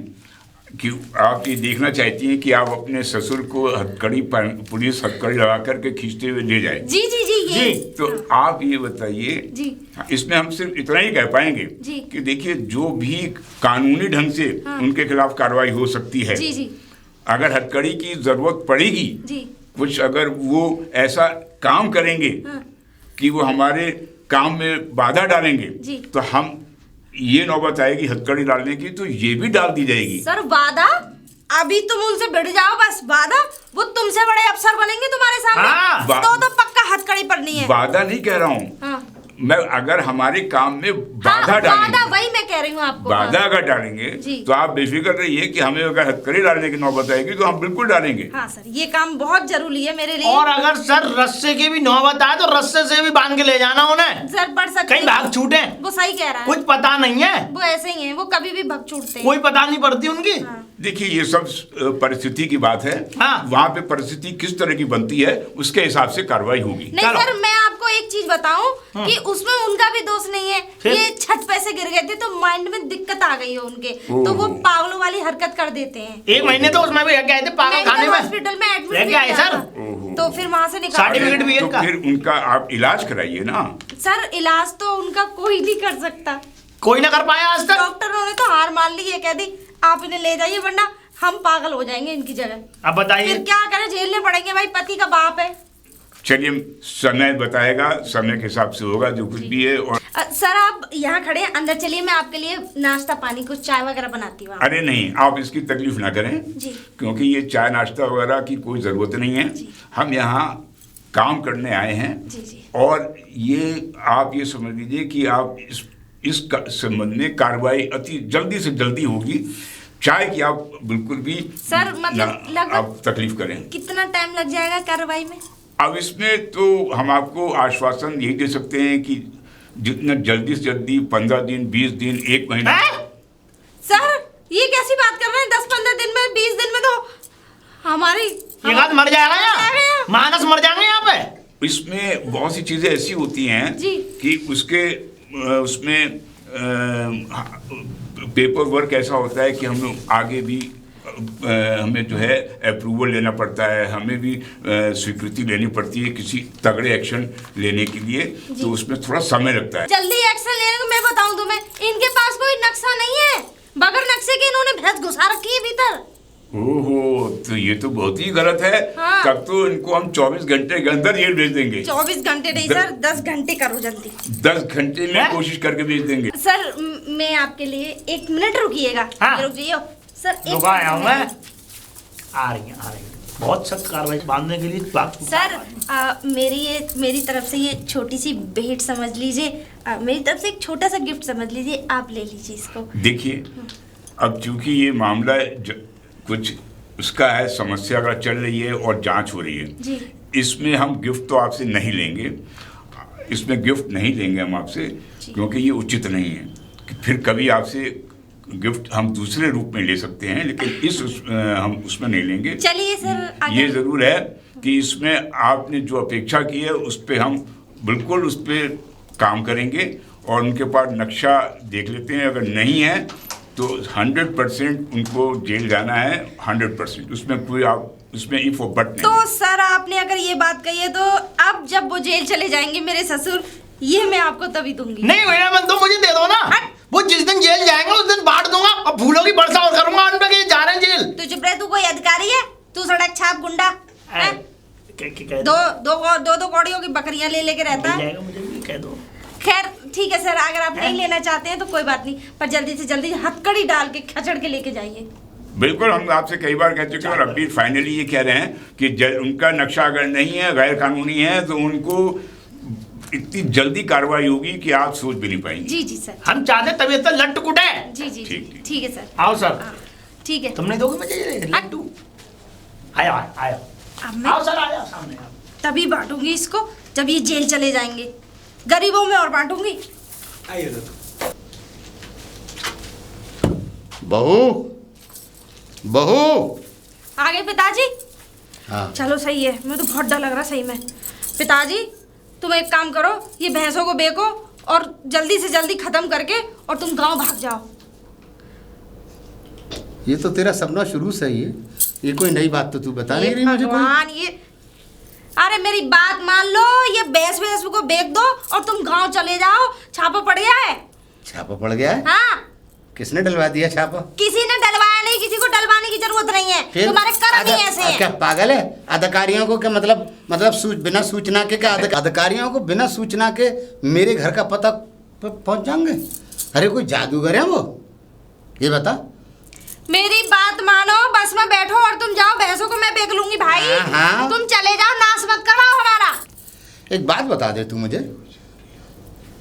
S4: कि आप ये देखना चाहती हैं कि आप अपने ससुर को हथकड़ी पुलिस हथकड़ी लगा करके खींचते हुए ले जाए।
S2: जी जी जी ये
S4: तो आप ये बताइए
S2: जी।
S4: इसमें हम सिर्फ इतना ही कह पाएंगे
S2: जी।
S4: कि देखिए जो भी कानूनी ढंग से उनके खिलाफ कार्रवाई हो सकती है।
S2: जी जी।
S4: अगर हथकड़ी की जरूरत पड़ेगी
S2: जी।
S4: कुछ अगर वो ऐसा काम करेंगे कि वो हमारे काम में बाधा डालेंगे
S2: जी।
S4: तो हम ये नौबत आएगी हथकड़ी डालने की तो ये भी डाल दी जाएगी।
S2: सर वादा, अभी तुम उनसे भिड़ जाओ बस, वादा वो तुमसे बड़े अफसर बनेंगे तुम्हारे सामने। तो पक्का हथकड़ी पड़नी है।
S4: वादा नहीं कह रहा हूँ
S2: हाँ।
S4: मैं, अगर हमारे काम में बाधा डालेंगे,
S2: बाधा वही मैं कह रही हूँ आपको।
S4: बाधा अगर डालेंगे तो आप बेफिक्र रहिए कि हमें अगर हथकड़ी डालने की नौबत आएगी तो हम बिल्कुल डालेंगे।
S2: हाँ सर, ये काम बहुत जरूरी है मेरे लिए।
S3: और अगर सर रस्से की भी नौबत आए तो रस्से से भी बांध के ले जाना उन्हें।
S2: सर बढ़ सकते
S3: कहीं भाग छूटे।
S2: वो सही कह रहा है।
S3: कुछ पता नहीं है,
S2: वो ऐसे ही है, वो कभी भी भाग छूटते हैं।
S3: कोई पता नहीं पड़ती उनकी।
S4: देखिए ये सब परिस्थिति की बात है। वहाँ पे परिस्थिति किस तरह की बनती है उसके हिसाब से कार्रवाई होगी।
S2: नहीं सर, मैं आपको एक चीज बताऊं कि उसमें उनका भी दोष नहीं है। ये छत पे से गिर गए थे तो माइंड में दिक्कत आ गई है उनके, तो वो पागलों वाली हरकत कर देते हैं।
S3: 1 महीने तो उसमें भी गए थे पागल खाने में,
S2: हॉस्पिटल में एडमिट
S3: लेके आए सर।
S2: तो फिर वहाँ से निकाल
S3: सर्टिफिकेट भी
S4: तो फिर उनका आप इलाज कराइए ना।
S2: सर इलाज तो उनका कोई नहीं कर सकता,
S3: कोई ना कर पाया आज तक।
S2: डॉक्टरों ने तो हार मान ली है, कह दी आप इन्हें ले जाइए वरना हम पागल हो जाएंगे इनकी जगह।
S3: अब बताइए
S2: फिर क्या करें, जेल में पड़ेंगे भाई, पति का बाप है।
S4: चलिए समय बताएगा, समय के हिसाब से होगा जो कुछ भी है। और
S2: सर आप यहाँ खड़े हैं, अंदर चलिए, मैं आपके लिए नाश्ता पानी कुछ चाय वगैरह बनाती हूँ।
S4: अरे नहीं, आप इसकी तकलीफ ना करें
S2: जी।
S4: क्योंकि ये चाय नाश्ता वगैरह की कोई ज़रूरत नहीं है। हम यहाँ काम करने आए हैं।
S2: जी जी।
S4: और ये आप ये समझ लीजिए कि आप इस संबंध में कार्रवाई अति जल्दी से जल्दी होगी। चाय की आप बिल्कुल भी
S2: सर मतलब
S4: आप तकलीफ करें।
S2: कितना टाइम लग जाएगा कार्रवाई में?
S4: अब इसमें तो हम आपको आश्वासन यही दे सकते हैं कि जितना जल्दी से जल्दी 15 दिन, 20 दिन, 1 महीना।
S2: सर ये कैसी बात कर रहे हैं? 10-15 दिन में, 20 दिन में तो हमारी
S3: मर जाएगा यहाँ, मानस मर जाएंगे यहाँ पे।
S4: इसमें बहुत सी चीजें ऐसी होती हैं कि उसमें पेपर वर्क ऐसा होता है कि हम लोग आगे भी हमें जो है अप्रूवल लेना पड़ता है, हमें भी स्वीकृति लेनी पड़ती है किसी तगड़े एक्शन लेने के लिए, तो उसमें थोड़ा समय लगता है।
S2: जल्दी एक्शन लेने को मैं बताऊं तुम्हें, इनके पास कोई नक्शा नहीं है, बगैर नक्शे के इन्होंने भैंस घुसा रखी है भीतर।
S4: ओहो, तो ये तो बहुत ही गलत है।
S2: हाँ।
S4: तब तो इनको हम 24 घंटे के अंदर जेल भेज देंगे।
S2: 24 घंटे नहीं सर, 10 घंटे करो जल्दी।
S4: 10 घंटे में कोशिश करके भेज देंगे।
S2: सर मैं आपके लिए 1 मिनट रुकिएगा।
S3: हाँ।
S2: रुक जाइए सर, 1
S3: रुका आया हूँ मैं।
S2: मिनट।
S3: आ रही है बहुत सख्त कार्रवाई बांधने के लिए बात।
S2: सर मेरी तरफ से ये छोटी सी भेंट समझ लीजिए, मेरी तरफ से एक छोटा सा गिफ्ट समझ लीजिए, आप ले लीजिए इसको।
S4: देखिए, अब चूंकि ये मामला कुछ उसका है, समस्या का चल रही है और जांच हो रही है
S2: जी।
S4: इसमें हम गिफ्ट तो आपसे नहीं लेंगे, इसमें गिफ्ट नहीं लेंगे हम आपसे, क्योंकि ये उचित नहीं है कि फिर कभी आपसे गिफ्ट हम दूसरे रूप में ले सकते हैं, लेकिन हम उसमें नहीं लेंगे।
S2: चलिए सर आगे।
S4: ये ज़रूर है कि इसमें आपने जो अपेक्षा की है उस पर हम बिल्कुल उस पर काम करेंगे और उनके पास नक्शा देख लेते हैं। अगर नहीं है तो 100% उनको जेल जाना है, 100%। उसमें कोई उसमें इफ और बट नहीं।
S2: तो सर आपने अगर ये बात कही है तो अब जब वो जेल चले जाएंगे मेरे ससुर, ये मैं आपको तभी दूंगी।
S3: नहीं मेरा मन तो मुझे दे दो ना। वो जिस दिन जेल जाएंगे उस दिन बांट दूंगा और फूलों की वर्षा और करूंगा उन पे कि जा रहे हैं जेल।
S2: तू चुप रहे, तू कोई अधिकारी है? तू सड़क छाप गुंडा है? दो कौड़ियों की बकरियां ले लेके रहता है।
S3: मुझे भी कह दो।
S2: खैर ठीक है सर, अगर आप नहीं लेना चाहते हैं तो कोई बात नहीं, पर जल्दी से जल्दी हथकड़ी डाल के खचड़ के लेके जाइए।
S4: बिल्कुल, हम आपसे कई बार कह चुके हैं और अभी फाइनली ये कह रहे हैं कि उनका नक्शा अगर नहीं है, गैर कानूनी है, तो उनको इतनी जल्दी कार्रवाई होगी कि आप सोच भी नहीं पाएंगे।
S2: जी जी सर।
S3: हम चाहते तबीयत तो लट्टू कुटे।
S2: जी जी
S4: ठीक।
S2: ठीक है सर।
S3: आओ सर।
S2: ठीक है।
S3: तुमने दोगे मुझे लड्डू? आया आया।
S2: अब मैं
S3: आओ सर, आया सामने आओ।
S2: तभी बांटूंगी इसको जब ये जेल चले जाएंगे, गरीबों में और बांटूंगी।
S3: आइए
S1: बहू बहू।
S2: आगे पिताजी।
S1: हाँ।
S2: चलो सही है, मुझे तो बहुत डर लग रहा सही में। पिताजी तुम एक काम करो, ये भैंसों को बेको और जल्दी से जल्दी खत्म करके और तुम गांव भाग जाओ।
S1: ये तो तेरा सपना शुरू से ही है, ये कोई नई बात तो तू बता नहीं रही मुझे कोई।
S2: भगवान ये, अरे मेरी बात मान लो, ये भैंस को बेच दो और तुम गांव चले जाओ। छापा पड़ गया है।
S1: छापा पड़ गया है?
S2: हाँ।
S1: किसने डलवा दिया छापा?
S2: किसी ने डलवाया नहीं, किसी को डलवाने की जरूरत नहीं है। तुम्हारे कर्म ही ऐसे हैं।
S1: क्या पागल है? अधिकारियों को क्या मतलब बिना सूचना के क्या अधिकारियों को बिना सूचना के मेरे घर का पता पहुंच जाएंगे? अरे कोई जादूगर है वो? ये बता।
S2: मेरी बात मानो, बस में बैठो और तुम जाओ, भैंसों को मैं बेच लूंगी भाई।
S1: हाँ।
S2: तुम चले जाओ, नाश मत करवाओ हमारा।
S1: एक बात बता दे तू मुझे,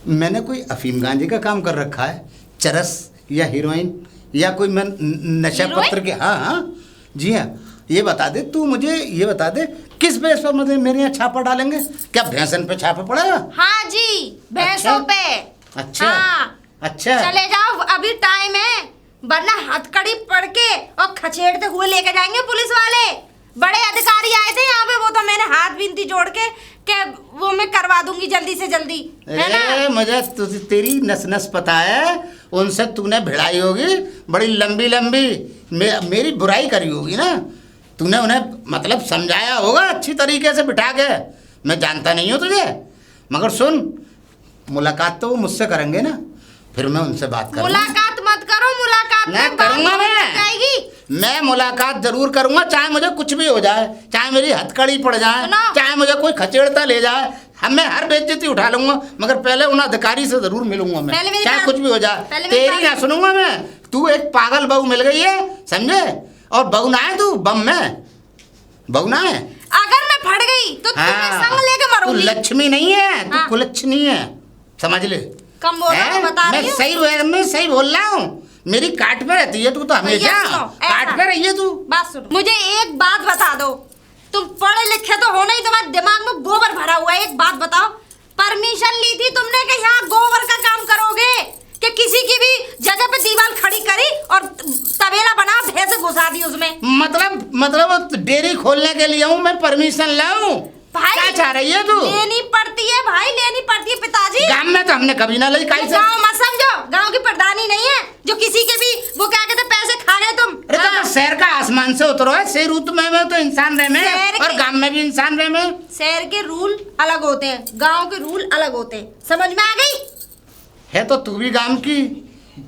S1: मैंने कोई अफीम गांजे का काम कर रखा है, चरस या हीरोइन या कोई मैं नशा पत्र के? हाँ हाँ जी हाँ। ये बता दे तू मुझे, ये बता दे किस बेस पर मतलब मेरे यहाँ छापा डालेंगे? क्या भैंसन पे छापा पड़ेगा?
S2: हाँ जी, भैंसों पे।
S1: अच्छा
S2: हाँ।
S1: अच्छा।
S2: चले जाओ, अभी टाइम है, वरना हथकड़ी पड़ के और खचेड़ते हुए लेके जाएंगे पुलिस वाले। बड़े अधिकारी आए थे यहाँ पे, वो तो मैंने हाथ विनती जोड़ के वो मैं करवा दूंगी जल्दी से जल्दी, है ना?
S1: मुझे तेरी नस नस पता है, उनसे तूने भिड़ाई होगी बड़ी लंबी लंबी, मेरी बुराई करी होगी ना। तूने उन्हें मतलब समझाया होगा अच्छी तरीके से बिठा के। मैं जानता नहीं हूँ तुझे, मगर सुन, मुलाकात तो वो मुझसे करेंगे ना, फिर मैं उनसे बात करूँगा।
S2: मुलाकात मत करो, मुलाकात
S1: मैं करूँगा। मैं मुलाकात जरूर करूँगा, चाहे मुझे कुछ भी हो जाए, चाहे मेरी हथकड़ी पड़ जाए, चाहे मुझे कोई खचेड़ता ले जाए, मैं हर बेइज्जती उठा लूंगा, मगर पहले उन अधिकारी से जरूर मिलूंगा मैं, चाहे कुछ भी हो जाए। तेरी ना सुनूंगा मैं। तू एक पागल बहू मिल गई है, समझे? और बहू ना है तू, बम में बहू ना है।
S2: अगर मैं फट गई तो तुम्हें संग लेके मरूंगी।
S1: तू लक्ष्मी नहीं है, तू कुलच्छनी है, समझ ले।
S2: कम बोल रहा हूं, बता रही हूं।
S1: मैं सही बोल रहा हूँ। मेरी काट पे रहती है तू तो हमेशा, काट पे रही है तू।
S2: बात सुनो, मुझे एक बात बता दो, तुम पढ़े लिखे तो हो नहीं, तुम्हारे दिमाग में गोबर भरा हुआ है। एक बात बताओ, परमिशन ली थी तुमने कि यहाँ गोबर का काम करोगे, कि किसी की भी जगह पे दीवार खड़ी करी और तबेला बना, भैंस घुसा दी उसमें?
S1: मतलब डेयरी खोलने के लिए हूँ मैं, परमिशन लाऊं?
S2: भाई
S1: क्या चाह रही है तू?
S2: लेनी पड़ती है भाई, लेनी पड़ती है पिताजी।
S1: गांव में तो हमने कभी ना ली। कैसे?
S2: गाँव मत समझो, गाँव की प्रधानी नहीं है जो किसी के भी वो क्या कहते पैसे खा गए तुम।
S1: अरे तो शहर का आसमान से उतरो है, शेर ऋतु में तो इंसान रहे में और गांव में भी इंसान रहे में।
S2: शहर के रूल अलग होते हैं, गाँव के रूल अलग होते हैं, समझ में आ गई?
S1: है तो तू भी गांव की,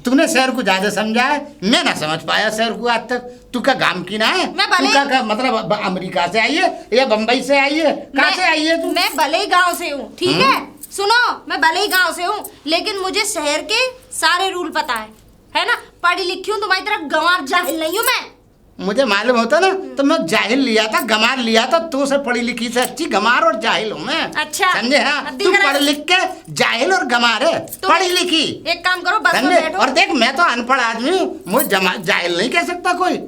S1: तूने शहर को ज्यादा समझा है, मैं ना समझ पाया शहर को आज तक। तू का गांव की ना है,
S2: मैं भले-
S1: तू का मतलब अमेरिका से आई है या बम्बई से आई है, कहाँ से आई है तू?
S2: मैं भले ही गांव से हूँ, ठीक है? सुनो, मैं भले ही गांव से हूँ, लेकिन मुझे शहर के सारे रूल पता है ना? पढ़ी लिखी हूँ, तुम्हारी तरह गंवार जाहिल नहीं हूँ मैं।
S1: मुझे मालूम होता ना तो मैं जाहिल लिया था, गमार लिया था। तू से पढ़ी लिखी से अच्छी गमार और जाहिल हूँ मैं।
S2: अच्छा।
S1: समझे? हाँ,
S2: अब
S1: तू
S2: दिख रहा है।
S1: पढ़ लिख के जाहिल और गमार है,
S2: तुम
S1: पढ़ी लिखी।
S2: एक काम करो, बस में
S1: समझे?
S2: बैठो।
S1: और देख, मैं तो अनपढ़ आदमी हूँ, मुझे जाहिल नहीं कह सकता कोई।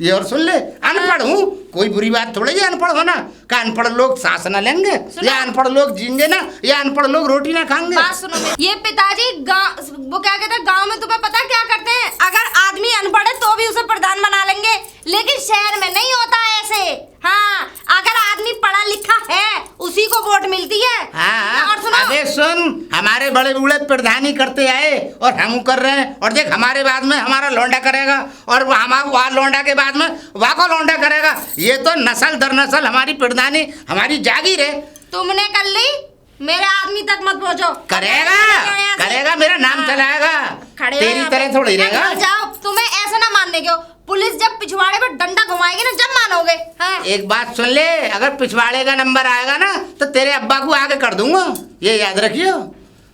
S1: ये और सुन ले, अनपढ़ हूँ, कोई बुरी बात थोड़ी है अनपढ़ होना। का अनपढ़ लोग सांस न लेंगे,
S2: सुनो।
S1: या अनपढ़ लोग जीएंगे ना, या अनपढ़ लोग रोटी ना खाएंगे।
S2: बात सुनो मेरी। ये पिताजी वो क्या कहते हैं, गांव में तुम्हें पता क्या करते हैं? अगर आदमी अनपढ़ है तो भी उसे प्रधान बना लेंगे, लेकिन शहर में नहीं होता है ऐसे। हाँ, अगर आदमी पढ़ा लिखा है उसी को वोट मिलती है।
S1: हाँ,
S2: और सुनो,
S1: अबे सुन, हमारे बड़े बूढ़े प्रधानी करते आए और हम कर रहे हैं। और देख, हमारे बाद में हमारा लौंडा करेगा, और हमारा वहाँ लौंडा के बाद में वहाँ को लौंडा करेगा। ये तो नस्ल दर नस्ल हमारी प्रधानी, हमारी जागीर है।
S2: तुमने कर ली, मेरे आदमी तक मत पहुंचो।
S1: करेगा, मेरा नाम
S2: हाँ।
S1: चलाएगा,
S2: खड़े हो
S1: तेरी
S2: यहाँ
S1: तरह
S2: पे।
S1: थोड़ी
S2: नहीं,
S1: रहेगा।
S2: घर जाओ, तुम्हें ऐसे ना मानने के हो। पुलिस जब पिछवाड़े पर डंडा घुमाएगी ना, जब मानोगे। हाँ।
S1: एक बात सुन ले, अगर पिछवाड़े का नंबर आएगा ना तो तेरे अब्बा को आगे कर दूंगा, ये याद रखियो।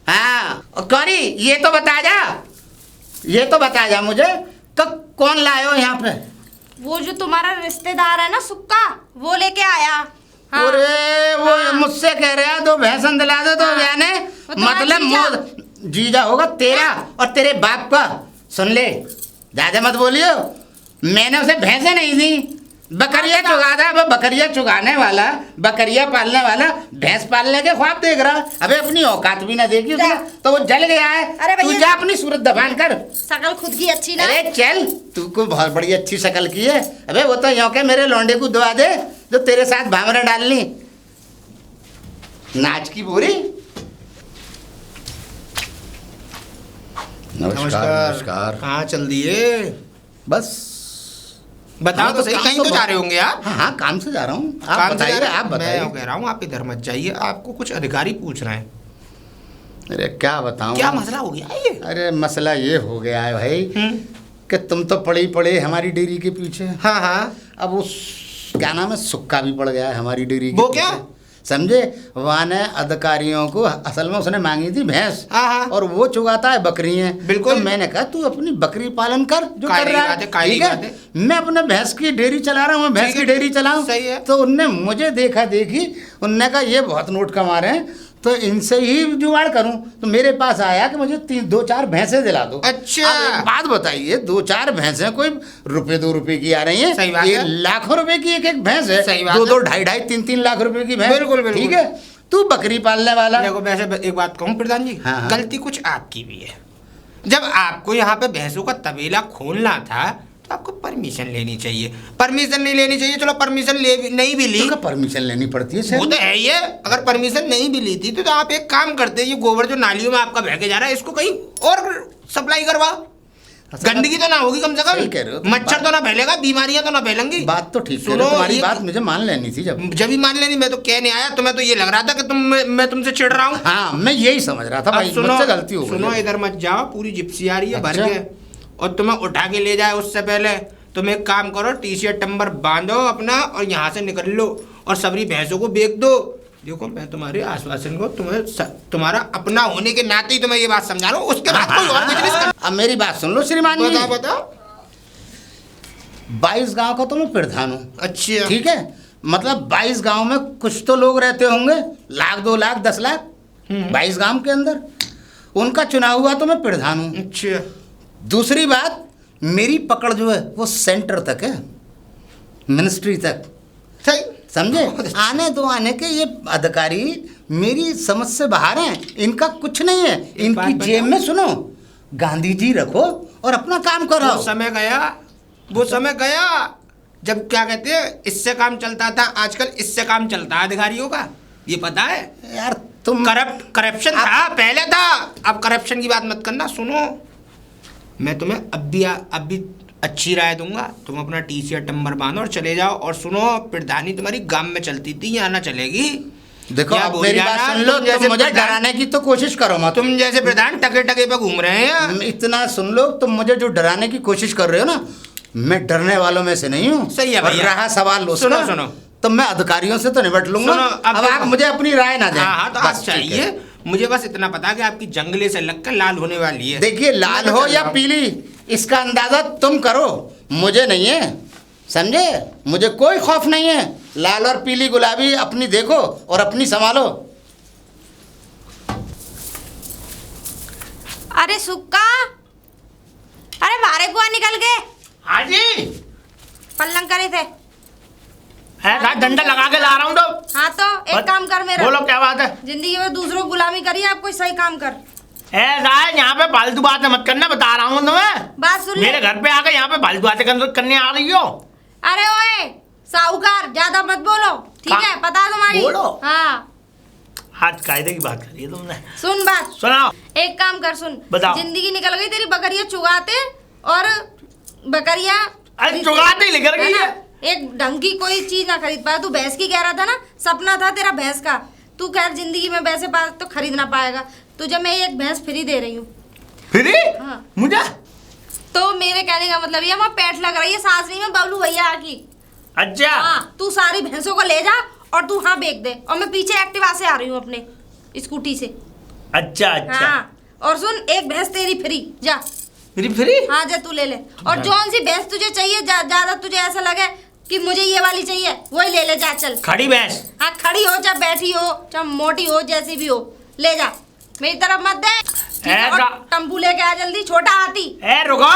S1: हाँ, और कौरी, ये तो बता जा मुझे, कौन लाए हो यहाँ पे?
S2: वो जो तुम्हारा रिश्तेदार है ना सुक्का, वो लेके आया। हाँ।
S1: अरे वो
S2: हाँ।
S1: मुझसे कह रहा है, दो भैंसन दिला दो, तो
S2: हाँ।
S1: यानी
S2: वो तुम्हारा
S1: मतलब
S2: जीजा।
S1: जीजा होगा तेरा और तेरे बाप का। सुन ले, ज्यादा मत बोलियो, मैंने उसे भैंसे नहीं दी, बकरिया चुगा था। अब बकरिया चुगाने वाला, बकरिया पालने वाला भैंस पालने के ख्वाब देख रहा। अबे अपनी औकात भी ना देखी उसने, तो वो जल गया है।
S2: अरे भैया,
S1: तू जा अपनी सूरत दबान कर।
S2: शकल खुद की अच्छी ना।
S1: अरे चल, तू को बहुत बड़ी अच्छी शक्ल की है। अबे वो तो यों के मेरे लौंडे को दुआ दे जो तेरे साथ भामरा डालनी, नाच की बोरी। नमस्कार।
S3: कहाँ चल दिए?
S1: बस
S3: बताओ
S1: हाँ,
S3: तो सही,
S1: काम
S3: कहीं
S1: तो
S3: तो जा रहे होंगे आप?
S1: हाँ हाँ, काम से जा रहा हूँ। आप
S3: काम से जा
S1: बताइए,
S3: रहे हैं?
S1: आप बताइए।
S3: मैं कह रहा हूँ आप इधर मत जाइए, आपको कुछ अधिकारी पूछ रहे हैं।
S1: अरे क्या बताऊँ,
S3: क्या मसला हो गया ये?
S1: अरे मसला ये हो गया है भाई कि तुम तो पड़े हमारी डेयरी के पीछे।
S3: हाँ हाँ।
S1: अब उस क्या नाम है, सुक्का भी पड़ गया है हमारी डेयरी के
S3: वो
S1: पीछे।
S3: क्या?
S1: समझे? वहाँ ने अधिकारियों को, असल में उसने मांगी थी भैंस,
S3: हाँ, हाँ।
S1: और वो चुगाता है बकरियाँ।
S3: बिल्कुल।
S1: तो मैंने कहा तू अपनी बकरी पालन कर, जो कर
S3: कायरी
S1: रहा
S3: बात है,
S1: है,
S3: कायरी
S1: ठीक है?
S3: बात है।
S1: मैं अपने भैंस की डेयरी चला रहा हूँ, मैं भैंस
S3: ठीक
S1: की
S3: है,
S1: डेयरी चलाऊँ।
S3: सही है।
S1: तो उनने मुझे देखा देखी, उनने कहा ये बहुत नोट कमा रहे हैं, तो इनसे ही जुगाड़ करूं। तो मेरे पास आया कि मुझे 2-4 भैंसें दिला दो।
S3: अच्छा।
S1: अब एक बात बताइए, 2-4 भैंसें कोई ₹2 की आ रही हैं?
S3: सही बात
S1: ये
S3: है।
S1: लाखों रुपए की एक भैंस है।
S3: सही बात
S1: 2-2,
S3: है।
S1: 2.5, 3-3 लाख रुपए की भैंस।
S3: बिल्कुल, बिल्कुल।
S1: ठीक है, तू बकरी पालने वाला।
S3: देखो, वैसे एक बात कहूँ प्रधान जी,
S1: हाँ, हाँ।
S3: गलती कुछ आपकी भी है। जब आपको यहाँ पे भैंसों का तबेला खोलना था तो आपको परमिशन लेनी चाहिए। परमिशन नहीं लेनी चाहिए, चलो परमिशन नहीं भी ली,
S1: तो परमिशन लेनी पड़ती है
S3: वो
S1: सर।
S3: तो है ये। अगर परमिशन नहीं भी ली थी तो आप एक काम करते, ये गोबर जो नालियों में आपका बह के जा रहा है, इसको कहीं और सप्लाई करवा, गंदगी तो ना होगी कम से
S1: सही कह रहे हो
S3: कम,
S1: तुम।
S3: मच्छर तो ना फैलेगा, बीमारियां तो ना फैलेंगी।
S1: बात तो ठीक है,
S3: सुनो,
S1: तुम्हारी
S3: ये-
S1: बात मुझे मान लेनी थी जब
S3: ही मान लेनी, मैं तो कहने आया, तुम्हें तो ये लग रहा था कि मैं तुमसे चिढ़ रहा हूँ।
S1: हाँ, मैं यही समझ रहा था भाई, मुझसे गलती हो गई।
S3: सुनो, इधर मत जाओ, पूरी जिप्सी आ रही है भर
S1: अच्छा।
S3: के, और तुम्हें उठा के ले जाए उससे पहले तुम एक काम करो, टी-शर्ट टंबर बांधो अपना और यहाँ से निकल लो और सबरी भैंसों को बेच दो। देखो, मैं तुम्हारे आश्वासन को तुम्हारा अपना होने के नाते ही तुम्हें ये बात समझा रहा हूँ, उसके बाद कोई और बिजनेस कर।
S1: अब मेरी बात सुन लो श्रीमान जी।
S3: बताओ।
S1: 22 गांव का तो मैं प्रधान हूँ,
S3: अच्छा।
S1: ठीक है? मतलब 22 गांव में कुछ तो लोग रहते होंगे, 1,00,000, 2,00,000, 10,00,000, 22 गांव के अंदर उनका चुनाव हुआ तो मैं प्रधान हूँ।
S3: अच्छा।
S1: दूसरी बात, मेरी पकड़ जो है वो सेंटर तक है, मिनिस्ट्री तक।
S3: सही।
S1: समझे?
S3: बहुत अच्छा।
S1: आने के ये अधिकारी मेरी समझ से बाहर हैं, इनका कुछ नहीं है। इनकी
S3: बात
S1: जेब
S3: बताओ।
S1: में सुनो, गांधी जी रखो और अपना काम करो।
S3: वो समय गया जब क्या कहते हैं, इससे काम चलता था, आजकल इससे काम चलता है अधिकारियों का, ये पता है?
S1: यार तुम
S3: करप्शन था पहले था, अब करप्शन की बात मत करना। सुनो, मैं तुम्हें अब भी अच्छी राय दूंगा, तुम अपना टी-शर्ट नंबर बांधो और चले जाओ। और सुनो, प्रधानी तुम्हारी गांव में चलती थी, यहाँ ना चलेगी।
S1: देखो
S5: क्या
S1: अब
S5: बोल
S1: मेरी
S5: रहा
S1: बात
S5: ना,
S1: सुन लो,
S5: तुम जैसे
S1: तुम मुझे
S5: प्रधान-
S1: डराने की तो कोशिश करो मत।
S5: तुम जैसे प्रधान टके टके पे घूम रहे हैं।
S1: इतना सुन लो, तुम मुझे जो डराने की कोशिश कर रहे हो ना, मैं डरने वालों में से नहीं हूँ।
S5: सही है
S1: और
S5: भैया।
S1: रहा सवाल उसका,
S5: सुनो, सुनो।
S1: तो मैं अधिकारियों से तो निपट लूंगा।
S5: सुनो, अब
S1: अब आप
S5: देखो।
S1: मुझे अपनी राय ना दें।
S5: हाँ हाँ, तो
S1: बस
S5: आप
S1: ठीक है।
S5: चाहिए, मुझे बस इतना पता कि आपकी जंगले से लगकर लाल होने वाली है।
S1: देखिए, लाल
S5: मैं
S1: हो
S5: चल
S1: या
S5: रहा हूँ।
S1: पीली, इसका अंदाजा तुम करो, मुझे नहीं है, समझे? मुझे कोई खौफ नहीं है। लाल और पीली गुलाबी अपनी देखो और अपनी संभालो।
S2: अरे सुक्का, अरे बारे कुआ निकल गए,
S3: हाँ जी,
S2: पल्लंग करे थे।
S3: ऐसा डंडा लगा के ला रहा हूँ तो।
S2: हाँ तो एक काम कर मेरा,
S3: बोलो क्या बात है।
S2: जिंदगी में दूसरों को गुलामी करिए, आप कोई सही काम कर।
S3: ऐसा है, यहाँ पे फालतू बातें मत करना, बता रहा हूँ तुम्हें।
S2: बात सुन ले।
S3: मेरे घर पे आके यहाँ पे फालतू बातें करने आ रही हो।
S2: अरे ओए साहूकार, ज्यादा मत बोलो, ठीक है? पता है तुम्हारी।
S3: बोलो।
S2: हाँ
S3: आज कायदे की बात करी है तुमने।
S2: सुन बात,
S3: सुनाओ।
S2: एक काम कर, सुन।
S3: बताओ।
S2: जिंदगी निकल गई तेरी बकरियां चुगाते, और बकरियां
S3: अरे चुगाते ही निकल गई
S2: ना,
S3: है।
S2: एक ढंग की कोई चीज ना खरीद पाया। तू भैंस की कह रहा था ना, सपना था तेरा भैंस का। तू खैर जिंदगी में वैसे बात तो खरीद ना पाएगा। तुझे मैं एक भैंस फ्री दे रही हूँ।
S3: फ्री?
S2: हाँ।
S3: मुझे?
S2: तो मेरे कहने का मतलब ये, वहाँ पेट लग रही है सासरी में बबलू भैया की।
S3: अच्छा।
S2: हाँ, तू सारी भैंसों को ले जा और तू हाँ बेच दे, और मैं पीछे एक्टिवा से आ रही हूँ अपने स्कूटी से।
S3: अच्छा अच्छा।
S2: हाँ, और सुन, एक भैंस तेरी फ्री, जा।
S3: Free free?
S2: हाँ जा, तू ले ले। और जौन सी भैंस तुझे चाहिए, ज्यादा तुझे ऐसा लगे कि मुझे ये वाली चाहिए, वही ले ले जा, चल।
S3: खड़ी भैंस?
S2: हाँ, खड़ी हो चाहे बैठी हो चाहे मोटी हो, जैसी भी हो, ले जा, मेरी तरफ मत दे, ठीक है? और टम्पू लेके आ जल्दी, छोटा हाथी।
S3: ए रुको,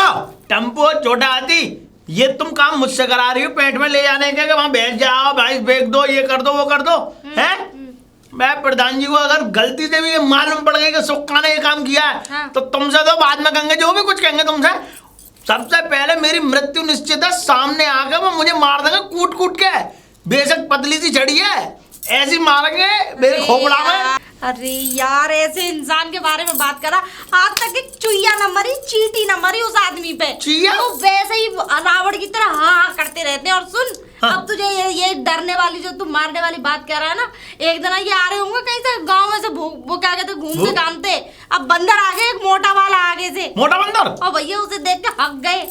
S3: टम्पो छोटा हाथी, ये तुम काम मुझसे करा रही हो पेट में ले जाने के, कि वहां बैठ जाओ, भैंस बेच दो, ये कर दो, वो कर दो, हैं? मैं प्रधान जी को अगर गलती से भी ये मालूम पड़ गई कि सुक्का ने ये काम किया है,
S2: हाँ।
S3: तो तुमसे तो बाद में कहेंगे, जो भी कुछ कहेंगे तुमसे, सबसे पहले मेरी मृत्यु निश्चित है। सामने आके वो मुझे मार देंगे कूट कूट के। बेशक पतली सी छड़ी है, ऐसी मारेंगे मेरे खोपड़ा में।
S2: अरे यार, ऐसे इंसान के बारे में बात करा, आज तक एक चुईया न मरी, चींटी न मरी उस आदमी पे।
S3: चुईया?
S2: वो वैसे ही रावण की तरह हाँ हाँ करते रहते हैं। और सुन,
S3: हाँ।
S2: अब तुझे ये डरने वाली, जो तू मारने वाली बात कह रहा है ना, एक दिन ये आ रहे होंगे कहीं से गांव में से, वो क्या कहते, घूमते घामते, अब बंदर आ गए, एक मोटा वाला आगे से,
S3: मोटा बंदर?
S2: और भैया उसे देख के हक गए,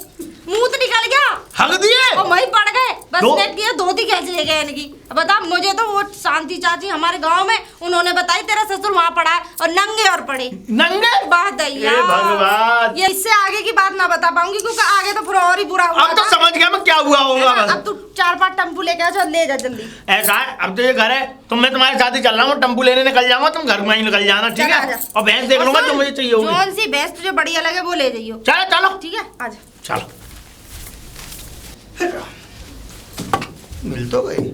S2: मुंह तो निकल गया,
S3: हक दिए?
S2: और वहीं पड़ गए, बस
S3: दो-
S2: नेट किया, धोती खींच ले गए इनकी। अब बता, मुझे तो वो शांति चाची हमारे गांव में, उन्होंने बताई तेरा ससुर वहां पड़ा है, और नंगे और पड़े।
S3: नंगे?
S2: बात है
S3: हे भगवान।
S2: ये इससे आगे की बात ना बता पाऊंगी, क्योंकि आगे तो फिर और ही बुरा हुआ
S3: अब तो
S2: था।
S3: समझ गया मैं क्या हुआ होगा।
S2: है ना?
S3: बस
S2: अब तू 4-5 टम्पू लेके आ जा, ले जा जल्दी।
S3: ऐसा है, अब तो ये घर है, तो मैं तुम्हारे साथ ही चल रहा हूँ, टम्पू लेने निकल जाऊंगा, तुम घर में ही निकल जाना, ठीक
S2: चला
S3: है?
S2: जा।
S3: और भैंस देख
S2: और
S3: लूंगा
S2: सुन,
S3: जो मुझे चाहिए होगी।
S2: जौन सी भैंस तुझे बढ़िया लगे वो ले जाइयो,
S3: चलो चलो
S2: ठीक है? आजा।
S3: चलो। मिल तो गई।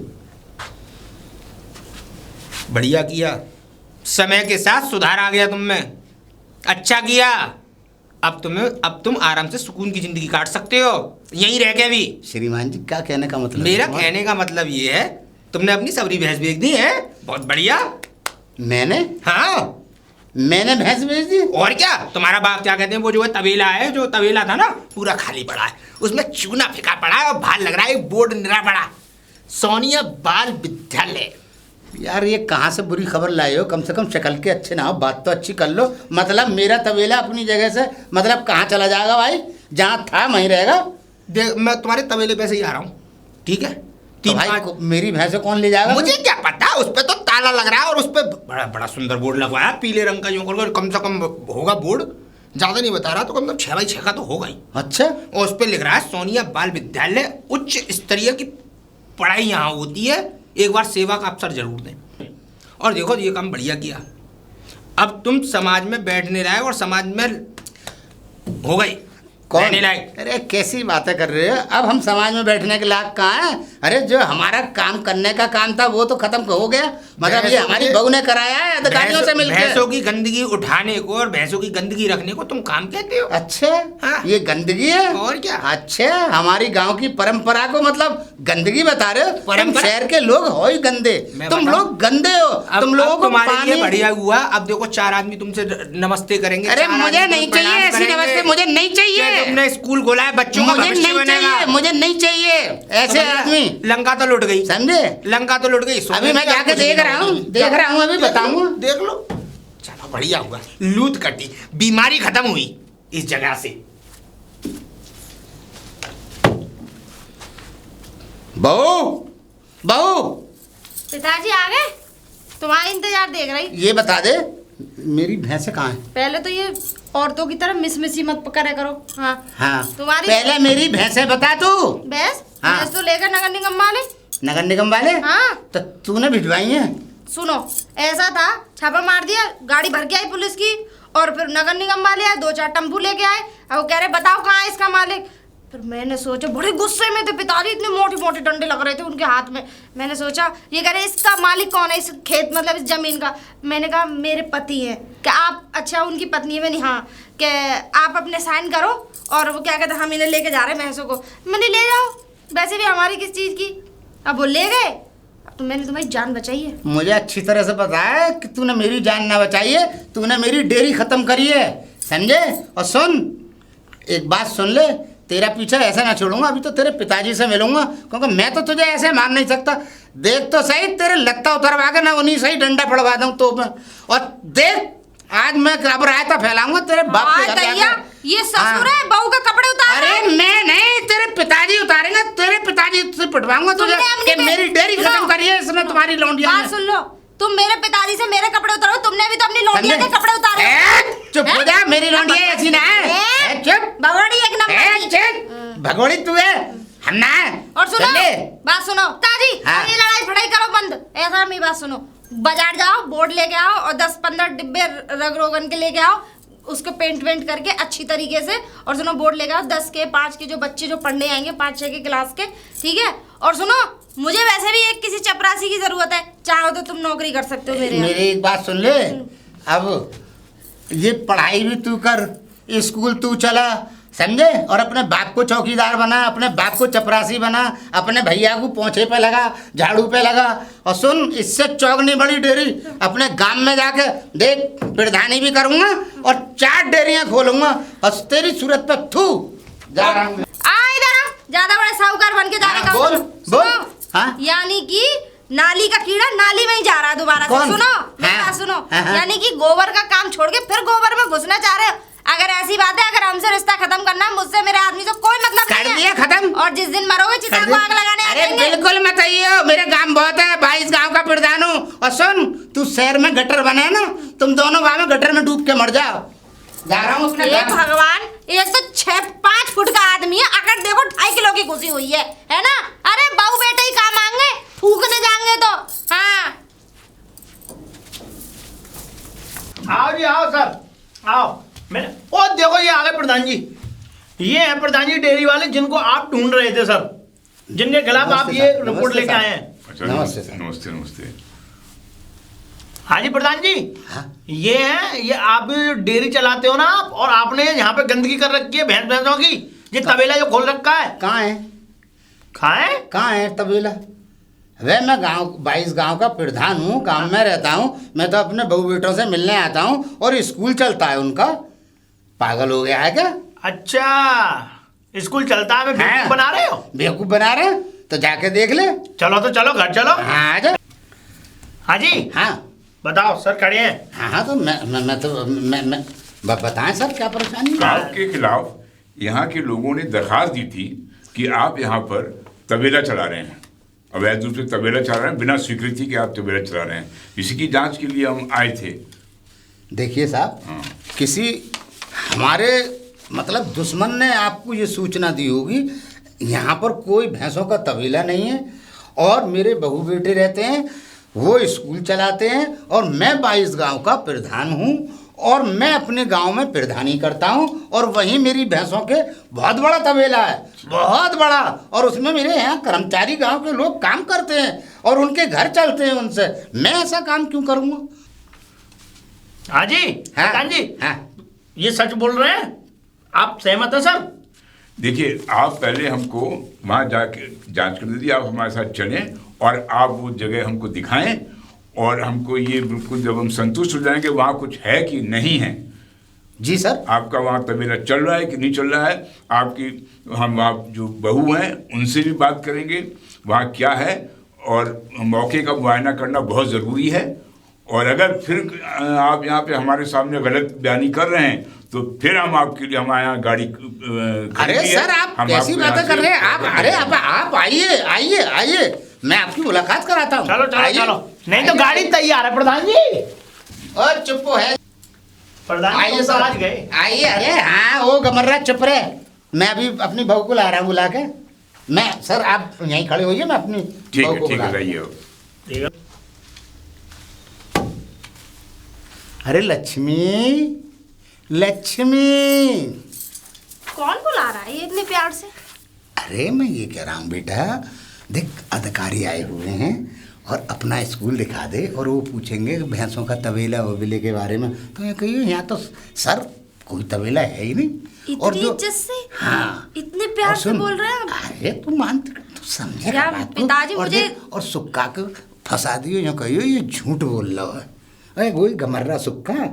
S5: बढ़िया किया, समय के साथ सुधार आ गया तुम में, अच्छा किया। अब तुम आराम से सुकून की जिंदगी काट सकते हो, यहीं रह के भी।
S1: श्रीमान जी, क्या कहने का मतलब
S5: मेरा
S1: है?
S5: कहने का मतलब ये है, तुमने अपनी सबरी भैंस बेच दी है, बहुत बढ़िया।
S1: मैंने
S5: हाँ,
S1: मैंने भैंस बेच दी?
S5: और क्या, तुम्हारा बाप क्या कहते हैं, वो जो है तबेला है, जो तबेला था ना, पूरा खाली पड़ा है, उसमें चूना फेंका पड़ा है, और बाहर लग रहा है एक बोर्ड निरा पड़ा, सोनिया बाल विद्यालय।
S1: यार, ये कहाँ से बुरी खबर लाए हो? कम से कम शक्ल के अच्छे ना हो, बात तो अच्छी कर लो। मतलब मेरा तबेला अपनी जगह से मतलब कहाँ चला जाएगा भाई? जहाँ था वहीं रहेगा।
S5: देख, मैं तुम्हारे तबेले पे से ही आ रहा हूँ, ठीक है?
S1: तो भाई मेरी भैंस को कौन ले जाएगा?
S5: मुझे क्या पता, उस पे तो ताला लग रहा है, और उस पे बड़ा बड़ा सुंदर बोर्ड लगवाया है, पीले रंग का, यूं करके कम से कम होगा बोर्ड, ज्यादा नहीं बता रहा, तो कम से कम 6x6 का तो होगा ही।
S1: अच्छा,
S5: और उस पे लिख रहा है सोनिया बाल विद्यालय, उच्च स्तरीय की पढ़ाई यहाँ होती है, एक बार सेवा का अवसर जरूर दें। और देखो, ये काम बढ़िया किया, अब तुम समाज में बैठने लायक और समाज में हो गई
S1: कौन?
S5: रहने लायक।
S1: अरे कैसी बातें कर रहे हो? अब हम समाज में बैठने के लायक कहाँ हैं? अरे जो हमारा काम करने का काम था वो तो खत्म हो गया। मतलब ये हमारी बहू ने कराया है अधिकारियों से मिलकर।
S5: भैंसों की गंदगी उठाने को और भैंसों की गंदगी रखने को तुम काम कहते हो?
S1: अच्छा,
S5: हाँ।
S1: ये गंदगी है?
S5: और क्या?
S1: अच्छा, हमारी गांव की परंपरा को मतलब गंदगी बता रहे हो? तुम
S5: परंपरा?
S1: शहर के लोग हो ही गंदे,
S5: मैं
S1: तुम
S5: बताऊं?
S1: लोग गंदे हो।
S5: अब
S1: तुम लोगों को
S5: तुम्हारे लिए
S1: पानी
S5: बढ़िया हुआ, अब देखो 4 आदमी तुमसे नमस्ते करेंगे।
S1: अरे
S5: 4
S1: मुझे
S5: आदमी
S1: नहीं
S5: तुम्हें
S1: चाहिए
S5: प्रणाम
S1: ऐसी
S5: करेंगे।
S1: नमस्ते, मुझे नहीं
S5: क्या
S1: चाहिए।
S5: तुमने स्कूल खोला है, बच्चों का
S1: मुझे
S5: भविष्य
S1: नहीं
S5: बनेगा।
S1: चाहिए, मुझे नहीं चाहिए ऐसे
S5: भैया,
S1: आदमी।
S5: लंका तो लुट गई,
S1: समझे?
S5: लंका तो लुट गई।
S1: अभी मैं जाके देख रहा हूँ, अभी बताऊंगा।
S5: देख लो, चलो बढ़िया हुआ, लूट कटी, बीमारी खत्म हुई इस जगह से।
S1: बहू, बहू,
S2: पिताजी आ गए? तुम्हारा इंतजार देख रही।
S1: ये बता दे मेरी भैंसें कहाँ हैं?
S2: पहले तो ये औरतों की तरह मिस मत पकड़ा करो। हाँ
S1: हाँ,
S2: तुम्हारी
S1: पहले मेरी भैंसें बता तू।
S2: भैंस?
S1: हाँ।
S2: भैंस तो लेकर नगर निगम वाले।
S1: नगर निगम वाले?
S2: हाँ।
S1: तो तूने भिजवाई है?
S2: सुनो, ऐसा था, छापा मार दिया, गाड़ी भर के आई पुलिस की, और फिर नगर निगम वाले आए, 2-4 टम्पू लेके आए, और वो कह रहे बताओ कहाँ है इसका मालिक। फिर मैंने सोचा, बड़े गुस्से में थे पिताजी, इतने मोटे मोटे डंडे लग रहे थे उनके हाथ में। मैंने सोचा ये कह रहे इसका मालिक कौन है, इस खेत मतलब इस जमीन का। मैंने कहा मेरे पति हैं। क्या आप? अच्छा उनकी पत्नी है? मैंने हाँ। कि आप अपने साइन करो, और वो क्या कहते हम इन्हें लेके जा रहे हैं भैंसों को। मैंने ले जाओ, वैसे भी हमारी किस चीज़ की। अब वो ले गए, अब तो मैंने तुम्हारी जान बचाई है।
S1: मुझे अच्छी तरह से पता है कि तूने मेरी जान ना बचाई है, तूने मेरी डेयरी खत्म करी है, समझे? और सुन, एक बात सुन ले, तेरा पीछा ऐसे ना छोड़ूंगा, अभी तो तेरे पिताजी से मिलूंगा, क्योंकि मैं तो तुझे ऐसे मार नहीं सकता। देख तो सही, तेरे लत्ता उतरवा के ना उन्हीं से ही डंडा पड़वा दूं तो मैं। और देख आज मैं अब रायता फैलाऊंगा तेरे बाप के घर जाके।
S2: ये ससुर है, बहू का कपड़े उतार।
S1: अरे मैं नहीं, तेरे पिताजी उतारेंगे, तेरे पिताजी से पिटवाऊंगा तुझे कि मेरी डेयरी खत्म करी है इसने तुम्हारी लौंडिया ने।
S2: बात सुन लो, तुम मेरे पिताजी से मेरे कपड़े उतारो, तुमने भी तो अपनी लौंडिया के कपड़े उतारे।
S1: चुप हो जा, मेरी लौंडिया ऐसी ना है। चुप,
S2: भगोड़ी एक नंबर की।
S1: भगोड़ी तू है, हम ना है।
S2: और सुनो,
S1: चले।
S2: बात सुनो ताजी,
S1: हाँ।
S2: ये लड़ाई फड़ाई करो बंद। ऐसा मेरी बात सुनो, बाजार जाओ, बोर्ड लेके आओ, और 10-15 डिब्बे रग रोगन के लेके आओ, उसको पेंट करके अच्छी तरीके से। और सुनो, बोर्ड लेके आओ 10 के 5 के जो बच्चे जो पढ़ने आएंगे 5-6 के क्लास के, ठीक है? और सुनो, मुझे वैसे भी एक किसी चपरासी की जरूरत है, चाहो तो तुम नौकरी कर सकते हो मेरे यहाँ।
S1: मेरी एक बात सुन ले, अब ये पढ़ाई भी तू कर, स्कूल तू चला, समझे? और अपने बाप को चौकीदार बना, अपने बाप को चपरासी बना, अपने भैया को पोंछे पे लगा, झाड़ू पे लगा। और सुन, इससे चौक नहीं बड़ी डेयरी, अपने गांव में जाके देख प्रधानी भी करूंगा और 4 डेयरियां खोलूंगा, और तेरी सूरत पे थू जा रहा हूँ।
S2: आ इधर आ, ज्यादा बड़े साहूकार बन के जाने का।
S1: बोल, बोल। हाँ?
S2: यानी कि नाली का कीड़ा नाली में ही जा रहा है दोबारा से।
S1: कौन?
S2: सुनो,
S1: हाँ,
S2: मेरा सुनो,
S1: हाँ।
S2: यानी कि गोबर का काम छोड़ के फिर गोबर में घुसना चाह रहे हो। अगर ऐसी बात है, अगर हमसे रिश्ता खत्म करना है, मुझसे मेरे आदमी से कोई मतलब
S1: कर
S2: नहीं
S1: दिया
S2: है।
S1: खत्म।
S2: और जिस दिन मरोगे चिता को आग लगाने आ
S1: अरे
S2: जाएंगे।
S1: बिल्कुल मत आइयो, मेरे गांव बहुत है, 22 गांव का प्रधान हूँ। और सुन, तू शहर में गटर बना ना, तुम दोनों गांव में गटर में डूब के मर जाओ। जा रहा हूँ अपने
S2: ये
S1: गाँव।
S2: भगवान, एक तो 6-5 फुट का आदमी है, अगर देखो 2.5 किलो की घुसी हुई है ना? अरे बहू बेटे ही काम आएंगे, फूकने जाएंगे तो। हाँ
S3: आओ जी, आओ सर, आओ। मैंने ओ देखो, ये आ गए प्रधान जी। ये हैं प्रधान जी डेयरी वाले जिनको आप ढूंढ रहे थे सर, जिनके खिलाफ आप ये रिपोर्ट लेके आए हैं।
S4: अच्छा,
S1: नमस्ते सर।
S4: नमस्ते नमस्ते।
S3: हाँ जी प्रधान जी,
S1: हाँ?
S3: ये हैं, ये आप डेयरी चलाते हो ना आप, और आपने यहाँ पे गंदगी कर रखी है भैंसों की। ये तबेला जो खोल रखा है,
S1: कहाँ है?
S3: खाए
S1: कहाँ है तबेला? वे मैं गांव 22 गांव का प्रधान हूँ, गांव में रहता हूँ, मैं तो अपने बहू बेटों से मिलने आता हूँ, और स्कूल चलता है उनका। पागल हो गया है क्या?
S3: अच्छा, स्कूल चलता है, बेवकूफ बना रहे हो?
S1: बेवकूफ बना रहे हैं? तो जाके देख ले।
S3: चलो तो चलो, घर चलो।
S1: हाँ आजा।
S3: हाँ जी,
S1: हाँ
S3: बताओ सर, खड़े हैं।
S1: हाँ, तो मैं बताएं सर क्या परेशानी है?
S4: आपके खिलाफ यहाँ के लोगों ने दरखास्त दी थी कि आप यहाँ पर तबेला चला रहे हैं, अवैध रूप से तबेला चला रहे हैं, बिना स्वीकृति के आप तबेला चला रहे हैं। इसी की जांच के लिए हम आए थे।
S1: देखिए साहब,
S4: हाँ।
S1: किसी हमारे मतलब दुश्मन ने आपको ये सूचना दी होगी। यहाँ पर कोई भैंसों का तबेला नहीं है, और मेरे बहू बेटे रहते हैं, वो स्कूल चलाते हैं, और मैं 22 गांव का प्रधान हूँ, और मैं अपने गांव में प्रधानी करता हूँ, और वहीं मेरी भैंसों के बहुत बड़ा तबेला है, बहुत बड़ा। और उसमें मेरे यहाँ कर्मचारी गांव के लोग काम करते हैं, और उनके घर चलते हैं उनसे। मैं ऐसा काम क्यों करूँगा?
S3: हाँ जी,
S1: हाँ,
S3: प्रधान जी,
S1: हाँ।
S3: ये सच बोल रहे हैं? आप सहमत हैं सर?
S4: देखिए, आप पहले हमको वहाँ जाके जांच कर दीजिए, आप हमारे साथ चलें और आप वो जगह हमको दिखाएं, और हमको ये बिल्कुल जब हम संतुष्ट हो जाएंगे वहाँ कुछ है कि नहीं है।
S1: जी सर।
S4: आपका वहाँ तबेला चल रहा है कि नहीं चल रहा है, आपकी हम आप जो बहू हैं उनसे भी बात करेंगे, वहाँ क्या है, और मौके का मुआयना करना बहुत ज़रूरी है। और अगर फिर आप यहाँ पे हमारे सामने गलत बयानी कर रहे हैं तो फिर हम आपके लिए हमारे यहाँ गाड़ी
S1: अरे सर आप कैसी बातें कर रहे हैं आप? अरे आप आइए आइए आइए, मैं आपकी मुलाकात कराता हूँ।
S3: चलो चलो चलो, नहीं तो गाड़ी तैयार है प्रधान जी।
S1: और चुप है
S3: प्रधान जी
S1: आइए
S3: तो
S1: सर,
S3: आज गए।
S1: आइए। अरे हाँ वो गमर्रा चुप रहे, मैं अभी अपनी बहू को ला रहा हूँ बुला के। मैं सर आप यहीं खड़े होइए, मैं अपनी
S4: ठीक
S1: बहू
S4: है
S1: को
S4: ठीक
S1: बुला
S4: है,
S1: रहा हूँ।
S4: रहिए।
S1: अरे लक्ष्मी लक्ष्मी,
S2: कौन बुला रहा है ये इतने प्यार से?
S1: अरे मैं ये कह रहा हूँ बेटा, देख अधिकारी आए हुए हैं और अपना स्कूल दिखा दे, और वो पूछेंगे भैंसों का तबेला वबेले के बारे में, तो ये कहिए यहाँ तो सर कोई तबेला है ही नहीं।
S2: इतनी इज्जत से,
S1: हाँ
S2: इतने प्यार से बोल रहे हैं आप।
S1: अरे तू मानते, तू समझे
S2: क्या
S1: बात को?
S2: पिताजी
S1: और
S2: मुझे-
S1: देख, और सुक्का को फंसा दियो, यो कहियो ये झूठ बोल रहा है। अरे वही गमर्रा सुक्का,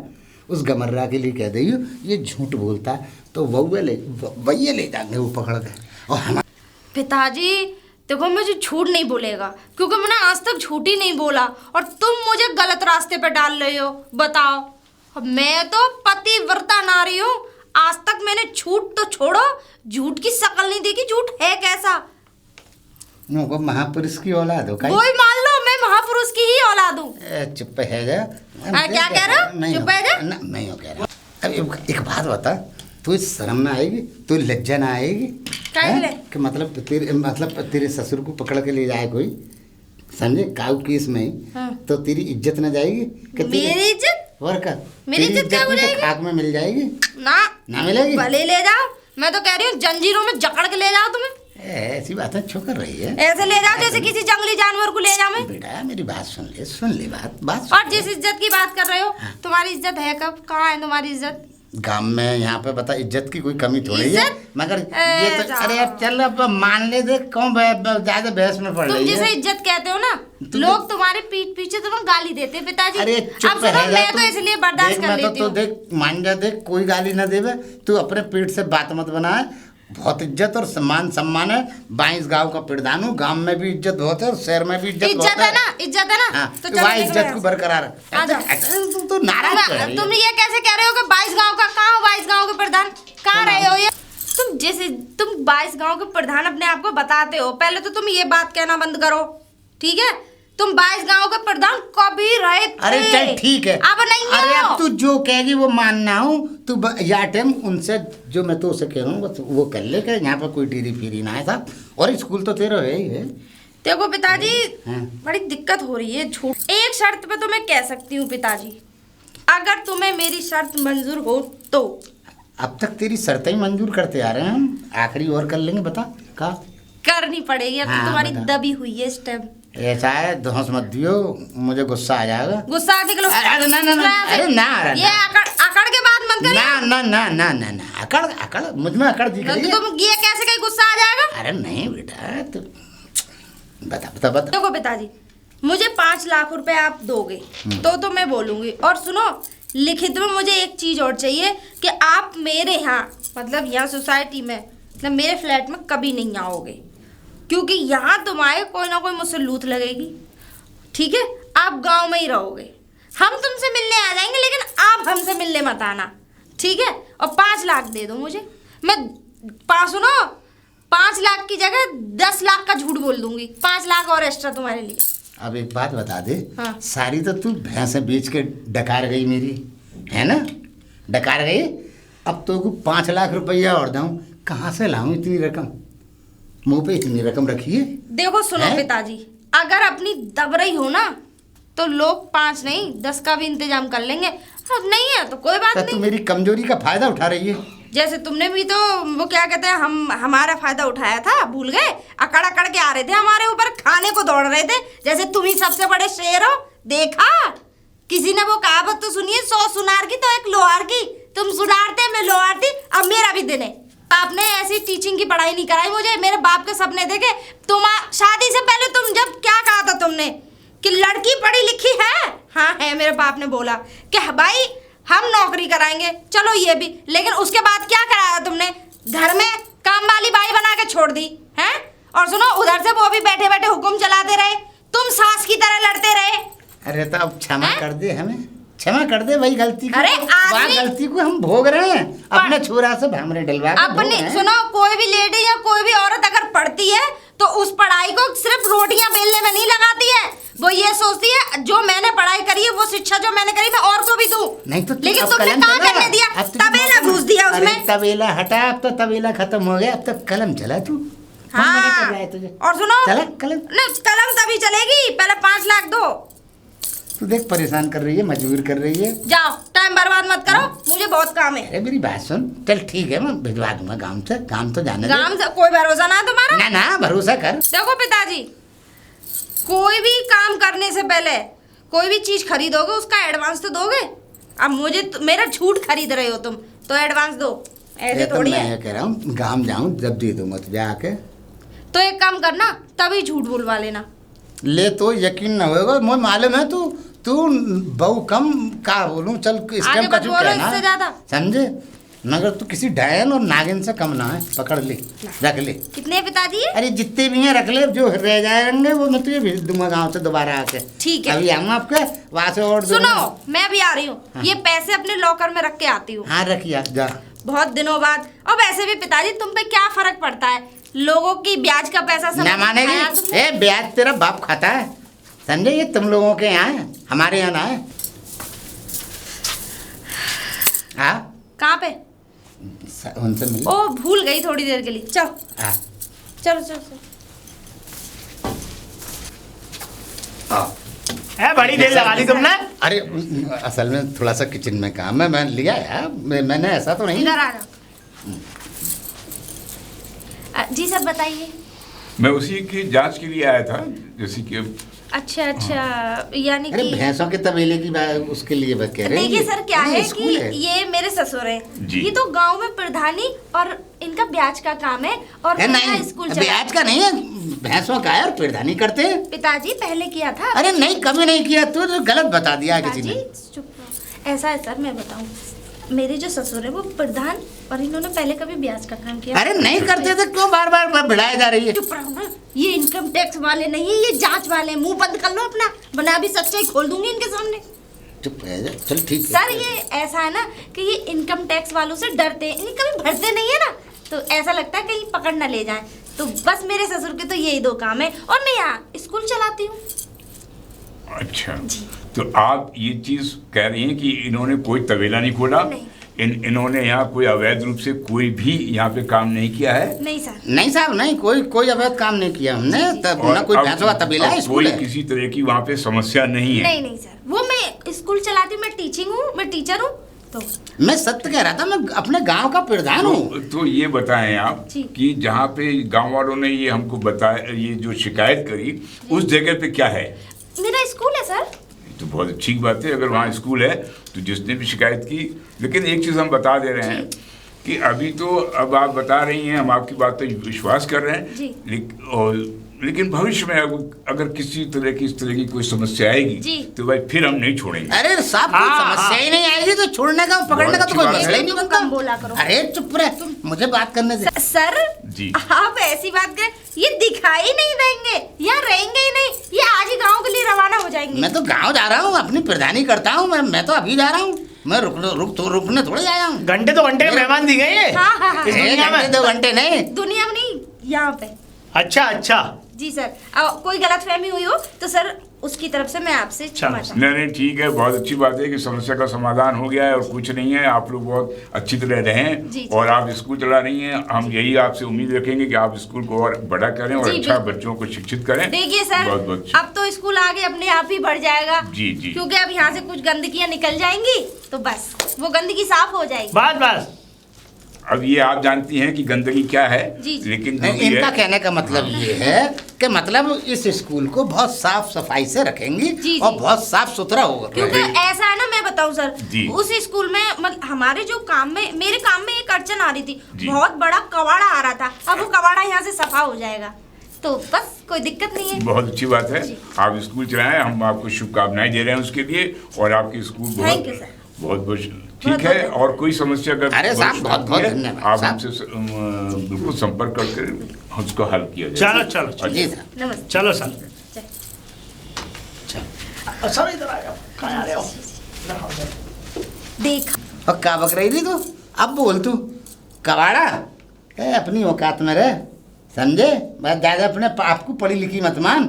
S1: उस गमर्रा के लिए कह दियो ये झूठ बोलता है, तो वही ले जाएंगे वो पकड़ के। और हम
S2: पिताजी देखो, मुझे झूठ नहीं बोलेगा क्योंकि मैंने आज तक झूठ ही नहीं बोला, और तुम मुझे गलत रास्ते पे डाल रहे हो। बताओ, मैं तो पतिव्रता नारी हूँ, आज तक मैंने झूठ तो छोड़ो, झूठ की शक्ल नहीं देखी। झूठ है कैसा?
S1: वो महापुरुष की औलाद हो,
S2: वही मान लो, मैं महापुरुष की ही औलाद हूँ।
S1: चुप है जा।
S2: क्या कह रहे हो? चुप है जा?
S1: नहीं हो कह रहा। अब एक बात बता, तू शर्म ना आएगी, तू लज्जा ना आएगी?
S2: काहे
S1: हैं?
S2: ले?
S1: कि मतलब तेरे ससुर को पकड़ के ले जाए कोई, समझे, काऊ केस में ही,
S2: हाँ।
S1: तो तेरी इज्जत ना जाएगी? कि
S2: मेरी इज्जत?
S1: और का
S2: मेरी
S1: तेरी
S2: इज्जत क्या हो
S1: भी तो
S2: जाएगी?
S1: खाक में मिल जाएगी
S2: ना
S1: मिलेगी?
S2: भले ले जाओ, मैं तो कह रही हूँ जंजीरों में जकड़ के ले जाओ तुम्हें।
S1: ऐसी बातें छो कर रही है
S2: ऐसे ले जाओ जैसे किसी जंगली जानवर को ले जाओ मैं।
S1: बेटा, मेरी बात सुन ले बात सुन
S2: और जिस इज्जत की बात कर रहे हो, तुम्हारी इज्जत है कब? कहाँ है तुम्हारी इज्जत?
S1: गांव में यहाँ पे बता, इज्जत की कोई कमी थोड़ी है,
S2: इज्जत?
S1: मगर ये तो अरे अब चल, अब मान ले, देख कौन ज्यादा बहस में पड़
S2: तुम
S1: रही
S2: जिसे
S1: है।
S2: इज्जत कहते हो ना, लोग तुम्हारे पीठ पीछे तुम्हें गाली देते हैं पिताजी।
S1: अरे
S2: अब
S1: चुप
S2: सुनो,
S1: है
S2: मैं तो इसलिए बर्दाश्त कर लेती हूँ।
S1: देख मान जा, देख कोई गाली ना देवे, तू अपने पेट से बात मत बनाए। बहुत इज्जत और सम्मान है, 22 गांव का प्रधान हूँ, गांव में भी इज्जत बहुत है और शहर में भी इज्जत बहुत
S2: है ना, इज्जत है ना।
S1: हाँ,
S2: तो
S1: वहाँ इज्जत को बरकरार
S2: आ जाओ।
S1: तू नाराज है।
S2: तुम ये कैसे कह रहे हो कि 22 गांव का? कहाँ 22 गांव के प्रधान? कहाँ रहे हो ये? तुम 22 गांव के प्रधान अपने आप को बताते हो, पहले तो तुम ये बात कहना बंद करो, ठीक है? तुम 22 गांव के प्रधान कभी रहे थे?
S1: अरे चल ठीक है,
S2: अब नहीं
S1: अरे
S2: हो।
S1: अब तू जो कहेगी वो मानना हूँ। तू या टाइम उनसे जो मैं तो उसे कह रहा हूँ वो कर ले, कि यहाँ पर कोई टीरी फीरी ना है साहब, और स्कूल तो तेरा है ही है।
S2: देखो पिताजी,
S1: हाँ।
S2: बड़ी दिक्कत हो रही है। झूठ एक शर्त पे तो मैं कह सकती हूँ पिताजी, अगर तुम्हें मेरी शर्त मंजूर हो तो।
S1: अब तक तेरी शर्तें ही मंजूर करते आ रहे हैं हम, आखिरी और कर लेंगे, बता का
S2: करनी पड़ेगी अब।
S1: हाँ,
S2: तो तुम्हारी
S1: बता।
S2: दबी हुई है इस टाइम।
S1: ऐसा है, धौंस मत दियो, मुझे गुस्सा आ जाएगा।
S2: गुस्सा आते के लोग
S1: अरे ना, अरे ना,
S2: ये अकड़ के बात मत करिए।
S1: ना अकड़ मुझ में अकड़ दिख रही है।
S2: तुम ये कैसे कहीं गुस्सा आ जाएगा?
S1: अरे नहीं बेटा, तू बता।
S2: देखो पिताजी, मुझे 5 लाख रुपए आप दोगे तो मैं बोलूंगी। और सुनो, लिखित में मुझे एक चीज और चाहिए कि आप मेरे यहाँ, मतलब यहाँ सोसाइटी में, मतलब मेरे फ्लैट में कभी नहीं आओगे, क्योंकि यहाँ तुम्हारे कोई ना कोई मुझसे लूट लगेगी, ठीक है? आप गांव में ही रहोगे, हम तुमसे मिलने आ जाएंगे, लेकिन आप हमसे मिलने मत आना, ठीक है? और 5 लाख दे दो मुझे, मैं 5 लाख की जगह 10 लाख का झूठ बोल दूंगी, 5 लाख और एक्स्ट्रा तुम्हारे लिए।
S1: अब एक बात बता दे,
S2: हाँ।
S1: सारी तो तू भैंसें बेच के डकार गई मेरी, है ना? डकार गई। अब तो को 5 लाख रुपया और दूँ, कहाँ से लाऊं इतनी रकम? मुंह पे इतनी रकम रखी है?
S2: देखो सुनो पिताजी, अगर अपनी दब रही हो ना तो लोग 5 नहीं 10 का भी इंतजाम कर लेंगे। अब नहीं है तो कोई बात
S1: तो
S2: नहीं।
S1: तू मेरी कमजोरी का फायदा उठा रही है।
S2: जैसे तुमने भी तो वो क्या कहते हैं, हमारा फायदा उठाया था, भूल गए? अकड़ के आ रहे थे हमारे ऊपर, खाने को दौड़ रहे थे, जैसे तुम ही सबसे बड़े शेर हो। देखा, किसी ने वो कहावत तो सुनिए, 100 सुनार की तो 1 लोहार की। तुम सुनार थे, मैं लोहार थी, अब मेरा भी दिन है। आपने ऐसी टीचिंग की पढ़ाई नहीं कराई मुझे, मेरे बाप के सपने देखे। तुम शादी से पहले तुम जब क्या कहा था तुमने कि लड़की पढ़ी लिखी है? हाँ है, मेरे बाप ने बोला कि भाई हम नौकरी कराएंगे, चलो ये भी। लेकिन उसके बाद क्या कराया तुमने? घर में काम वाली बाई बना के छोड़ दी है, और सुनो, उधर से वो भी बैठे बैठे हुक्म चलाते रहे, तुम सास की तरह लड़ते रहे।
S1: अरे तो अब क्षमा कर दे, हमें क्षमा कर दे वही गलती को।
S2: अरे
S1: वही गलती को हम भोग रहे हैं अपने छोरा से हमरे डलवा के भोग
S2: अपनी
S1: रहे हैं।
S2: सुनो, कोई भी लेडी या कोई भी औरत अगर पढ़ती है तो उस पढ़ाई को सिर्फ रोटियां बेलने में नहीं लगाती है। वो ये सोचती है जो मैंने पढ़ाई करी है, वो शिक्षा जो मैंने करी मैं और को भी दूं।
S1: नहीं तो
S2: लेकिन
S1: अब
S2: तुमने
S1: कलम
S2: कहाँ
S1: चला।
S2: करने दिया?
S1: अब तुझे
S2: तबेला
S1: मौका-
S2: घुस दिया
S1: अरे
S2: उसमें।
S1: तबेला हटा, अब तो तबेला खत्म हो गया, अब तो कलम चला तू। कौन मना कर रहा है तुझे?
S2: और सुनो,
S1: चला कलम।
S2: नहीं, कलम तभी चलेगी, पहले 5 लाख दो।
S1: तू देख परेशान कर रही है, मजबूर कर रही है।
S2: जाओ, टाइम बर्बाद मत करो, मुझे बहुत काम है।
S1: अरे मेरी बात सुन, चल ठीक है, मैं भिजवा दूंगा गांव से। गांव तो जाने दे।
S2: काम से कोई भरोसा ना है तुम्हारा?
S1: ना ना, भरोसा कर।
S2: देखो पिताजी, कोई भी काम करने से पहले कोई भी चीज खरीदोगे उसका एडवांस तो दोगे। अब मुझे मेरा झूठ खरीद रहे हो तुम, तो एडवांस दो, ऐसे
S1: ये तो
S2: थोड़ी
S1: मैं
S2: है।
S1: ये कह रहा हूँ, गांव जाऊँ जब दे दूंगा तो जाके।
S2: तो एक काम करना, तभी झूठ बोलवा लेना।
S1: ले तो यकीन न होगा, मुझे मालूम है तू तू बहु कम का बोलूं, चल इसके
S2: आगे
S1: हम
S2: मत
S1: कछु
S2: बोलो
S1: कहना
S2: इससे ज्यादा।
S1: समझे, मगर तू किसी डायन और नागिन से कम ना है। पकड़ ले, रख ले।
S2: कितने पिताजी?
S1: अरे जितने भी हैं रख ले, जो रह जाएंगे वो मैं तुझे भेज दूंगा गांव से दोबारा आके।
S2: ठीक है।
S1: अभी आऊंगा आपके वहां से और
S2: सुनो, मैं भी आ रही हूँ।
S1: हाँ।
S2: ये पैसे अपने लॉकर में रख के आती हूँ।
S1: हाँ रखिए, जा।
S2: बहुत दिनों बाद। और वैसे भी पिताजी तुम पे क्या फर्क पड़ता है, लोगों की ब्याज का पैसा सब
S1: ना
S2: खाया
S1: मानेगी,
S2: तुमने।
S1: ए ब्याज तेरा बाप खाता है, समझे? ये तुम लोगों के यहाँ है, हमारे यहाँ ना है। हाँ
S2: कहाँ पे?
S1: उनसे मिल।
S2: ओ भूल गई थोड़ी देर के लिए। चलो
S1: हाँ
S2: चलो चलो चलो।
S3: है बड़ी देर लगा दी तुमने।
S1: अरे असल में थोड़ा सा किचन में काम है, मैं लिया है, मैंने ऐसा तो नहीं।
S2: इधर आ जाओ। जी सर बताइए।
S4: मैं उसी की जांच के लिए आया था, जैसे कि
S2: अच्छा अच्छा, यानी
S1: अरे
S2: कि
S1: भैंसों के तबेले की उसके लिए बात कह रहे हैं।
S2: देखिए सर क्या है कि
S1: स्कूल है।
S2: ये मेरे ससुर हैं।
S4: जी।
S2: ये तो गांव में प्रधानी और इनका ब्याज का काम है और
S1: है
S2: मैं
S1: नहीं,
S2: स्कूल
S1: ब्याज का नहीं है, भैंसों का है और प्रधानी करते हैं।
S2: पिताजी पहले किया था।
S1: अरे नहीं, कभी नहीं किया, तू तो गलत बता दिया किसी
S2: पिताजी
S1: ने।
S2: चुप रहो। ऐसा है सर, मैं बताऊं, मेरे जो ससुर है वो प्रधान और इन्होंने पहले कभी ब्याज का काम किया।
S1: अरे नहीं करते तो क्यों बार बार भिड़ाई जा रही है?
S2: चुप रहो ना, ये इनकम टैक्स वाले नहीं है, ये जांच वाले हैं। मुंह बंद कर लो अपना, वरना अभी सच्चाई खोल दूंगी इनके सामने।
S1: चुप रह जा, चल ठीक है।
S2: सर ये ऐसा है ना कि ये इनकम टैक्स वालों से डरते हैं, इन्हें कभी भरते नहीं है ना, तो ऐसा लगता है कहीं पकड़ ना ले जाए। तो बस मेरे ससुर के तो यही 2 काम है और मैं यहाँ स्कूल चलाती हूँ।
S4: अच्छा, तो आप ये चीज कह रही हैं कि इन्होंने कोई तबेला नहीं खोला,
S2: नहीं।
S4: इन्होंने यहाँ कोई अवैध रूप से कोई भी यहाँ पे काम नहीं किया है?
S2: नहीं सर।
S1: नहीं साहब, नहीं, कोई अवैध काम नहीं किया हमने। तब
S4: और
S1: ना कोई
S4: अब-
S1: भैंसों का तबेला है,
S4: अब
S1: स्कूल
S4: कोई
S1: है।
S4: किसी तरह की वहाँ पे समस्या नहीं है?
S2: नहीं नहीं सर, वो मैं स्कूल चलाती हूँ, मैं टीचिंग हूँ, मैं टीचर हूँ। तो
S1: मैं सत्य कह रहा था, मैं अपने गांव का प्रधान हूँ।
S4: तो ये बताएं आप
S2: जी।
S4: कि जहाँ पे गांव वालों ने ये हमको बताया, ये जो शिकायत करी, उस जगह पे क्या है?
S2: मेरा स्कूल है सर।
S4: तो बहुत अच्छी बात है, अगर वहाँ स्कूल है तो जिसने भी शिकायत की। लेकिन एक चीज़ हम बता दे रहे हैं कि अभी तो अब आप बता रही हैं, हम आपकी बात पे विश्वास कर रहे
S2: जी।
S4: हैं, लेकिन भविष्य में अगर किसी तरह की इस तरह की कोई समस्या
S2: जी।
S4: आएगी तो भाई फिर हम नहीं छोड़ेंगे।
S1: अरे साहब, कोई
S3: हाँ,
S1: समस्या ही नहीं आएगी तो छोड़ने का पकड़ने का तो
S4: अच्छी
S1: कोई
S4: बात है।
S1: मसला ही नहीं
S2: तुम
S1: बनता।
S2: कम बोला करो।
S1: अरे चुप रह, मुझे बात करने दे।
S2: सर
S4: जी।
S2: आप ऐसी बात करें, ये दिखाई नहीं देंगे, यहाँ रहेंगे ही नहीं, ये आज ही गांव के लिए रवाना हो जाएंगे।
S1: मैं तो गांव जा रहा हूँ, अपनी प्रधानी करता हूँ। मैं तो अभी जा रहा हूँ, मैं रुकने थोड़े आया हूँ।
S3: घंटे 2 घंटे के मेहमान दी गई है
S2: हाँ, हाँ, हाँ।
S3: इस दुनिया में।
S1: 2 घंटे नहीं।
S2: दुनिया में नहीं, यहाँ पे।
S3: अच्छा अच्छा,
S2: जी सर, कोई गलतफहमी हुई हो तो सर उसकी तरफ से मैं आपसे क्षमा चाहती
S4: नहीं नहीं, ठीक है, बहुत अच्छी बात है कि समस्या का समाधान हो गया है और कुछ नहीं है। आप लोग बहुत अच्छी तरह
S2: जी,
S4: रहें
S2: जी।
S4: और आप स्कूल चला रही हैं। हम यही आपसे उम्मीद रखेंगे कि आप स्कूल को और बड़ा करें और
S2: जी,
S4: अच्छा
S2: बिल्कुल।
S4: बच्चों को शिक्षित करें।
S2: देखिए सर,
S4: बहुत बहुत अच्छा।
S2: अब तो स्कूल आगे अपने आप ही बढ़ जाएगा।
S4: जी, जी।
S2: क्योंकि अब यहाँ से कुछ गंदगियाँ निकल जाएंगी तो बस वो गंदगी साफ हो जाएगी।
S3: बस बस।
S4: अब ये आप जानती हैं कि गंदगी क्या है,
S2: जी, जी।
S4: लेकिन जो
S1: नहीं,
S4: भी
S1: इनका
S4: है,
S1: कहने का मतलब ये है कि मतलब इस स्कूल को बहुत साफ सफाई से रखेंगी
S2: जी, जी।
S1: और बहुत साफ सुथरा होगा।
S2: क्योंकि ऐसा है ना, मैं बताऊं सर,
S4: जी।
S2: उस स्कूल में मतलब हमारे जो काम में, मेरे काम में एक अड़चन आ रही थी,
S4: जी।
S2: बहुत बड़ा कबाड़ा आ रहा था। अब वो कबाड़ा यहाँ से सफा हो जाएगा तो बस कोई दिक्कत नहीं है।
S4: बहुत अच्छी बात है।
S2: जी।
S4: आप स्कूल चलाएं, हम आपको शुभकामनाएं दे रहे हैं उसके लिए। और आपके स्कूल
S2: Thank you, sir.
S4: बहुत बहुत ठीक
S2: बहुत
S4: है।
S2: बहुत
S4: और कोई समस्या अगर
S1: अरे साहब,
S4: भविष्य में
S1: बहुत बहुत
S4: आती है,
S1: धन्यवाद,
S4: आप
S1: साहब।
S4: हमसे बिल्कुल संपर्क करके उसको हल किया जाए।
S3: चलो चलो चलो
S1: जी सर।
S2: नमस्ते।
S3: चलो सर।
S2: चल।
S3: सर इधर आ जाओ, कहाँ आ रहे हो?
S2: देखा
S1: और का बक रही थी तू? अब बोल तू कबाड़ा ए, अपनी औकात में रह, समझे? बस ज़्यादा अपने आप को पढ़ी लिखी मत मान।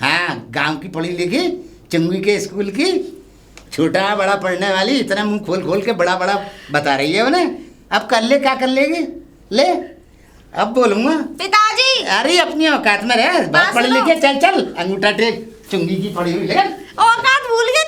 S1: हाँ, गांव की पढ़ी लिखी, चंगुई के स्कूल की, छोटा बड़ा पढ़ने वाली, इतना मुंह खोल खोल के बड़ा बड़ा बता रही है उन्हें। अब कर ले, क्या कर लेगी? ले, अब बोलूँगा।
S2: पिताजी।
S1: अरे अपनी औकात में रह, बहुत
S2: बात
S1: पढ़ी
S2: सुनो।
S1: लिखी, चल चल अंगूठा टेक, चुंगी की पड़ी हुई लेकिन
S2: औकात भूल गए,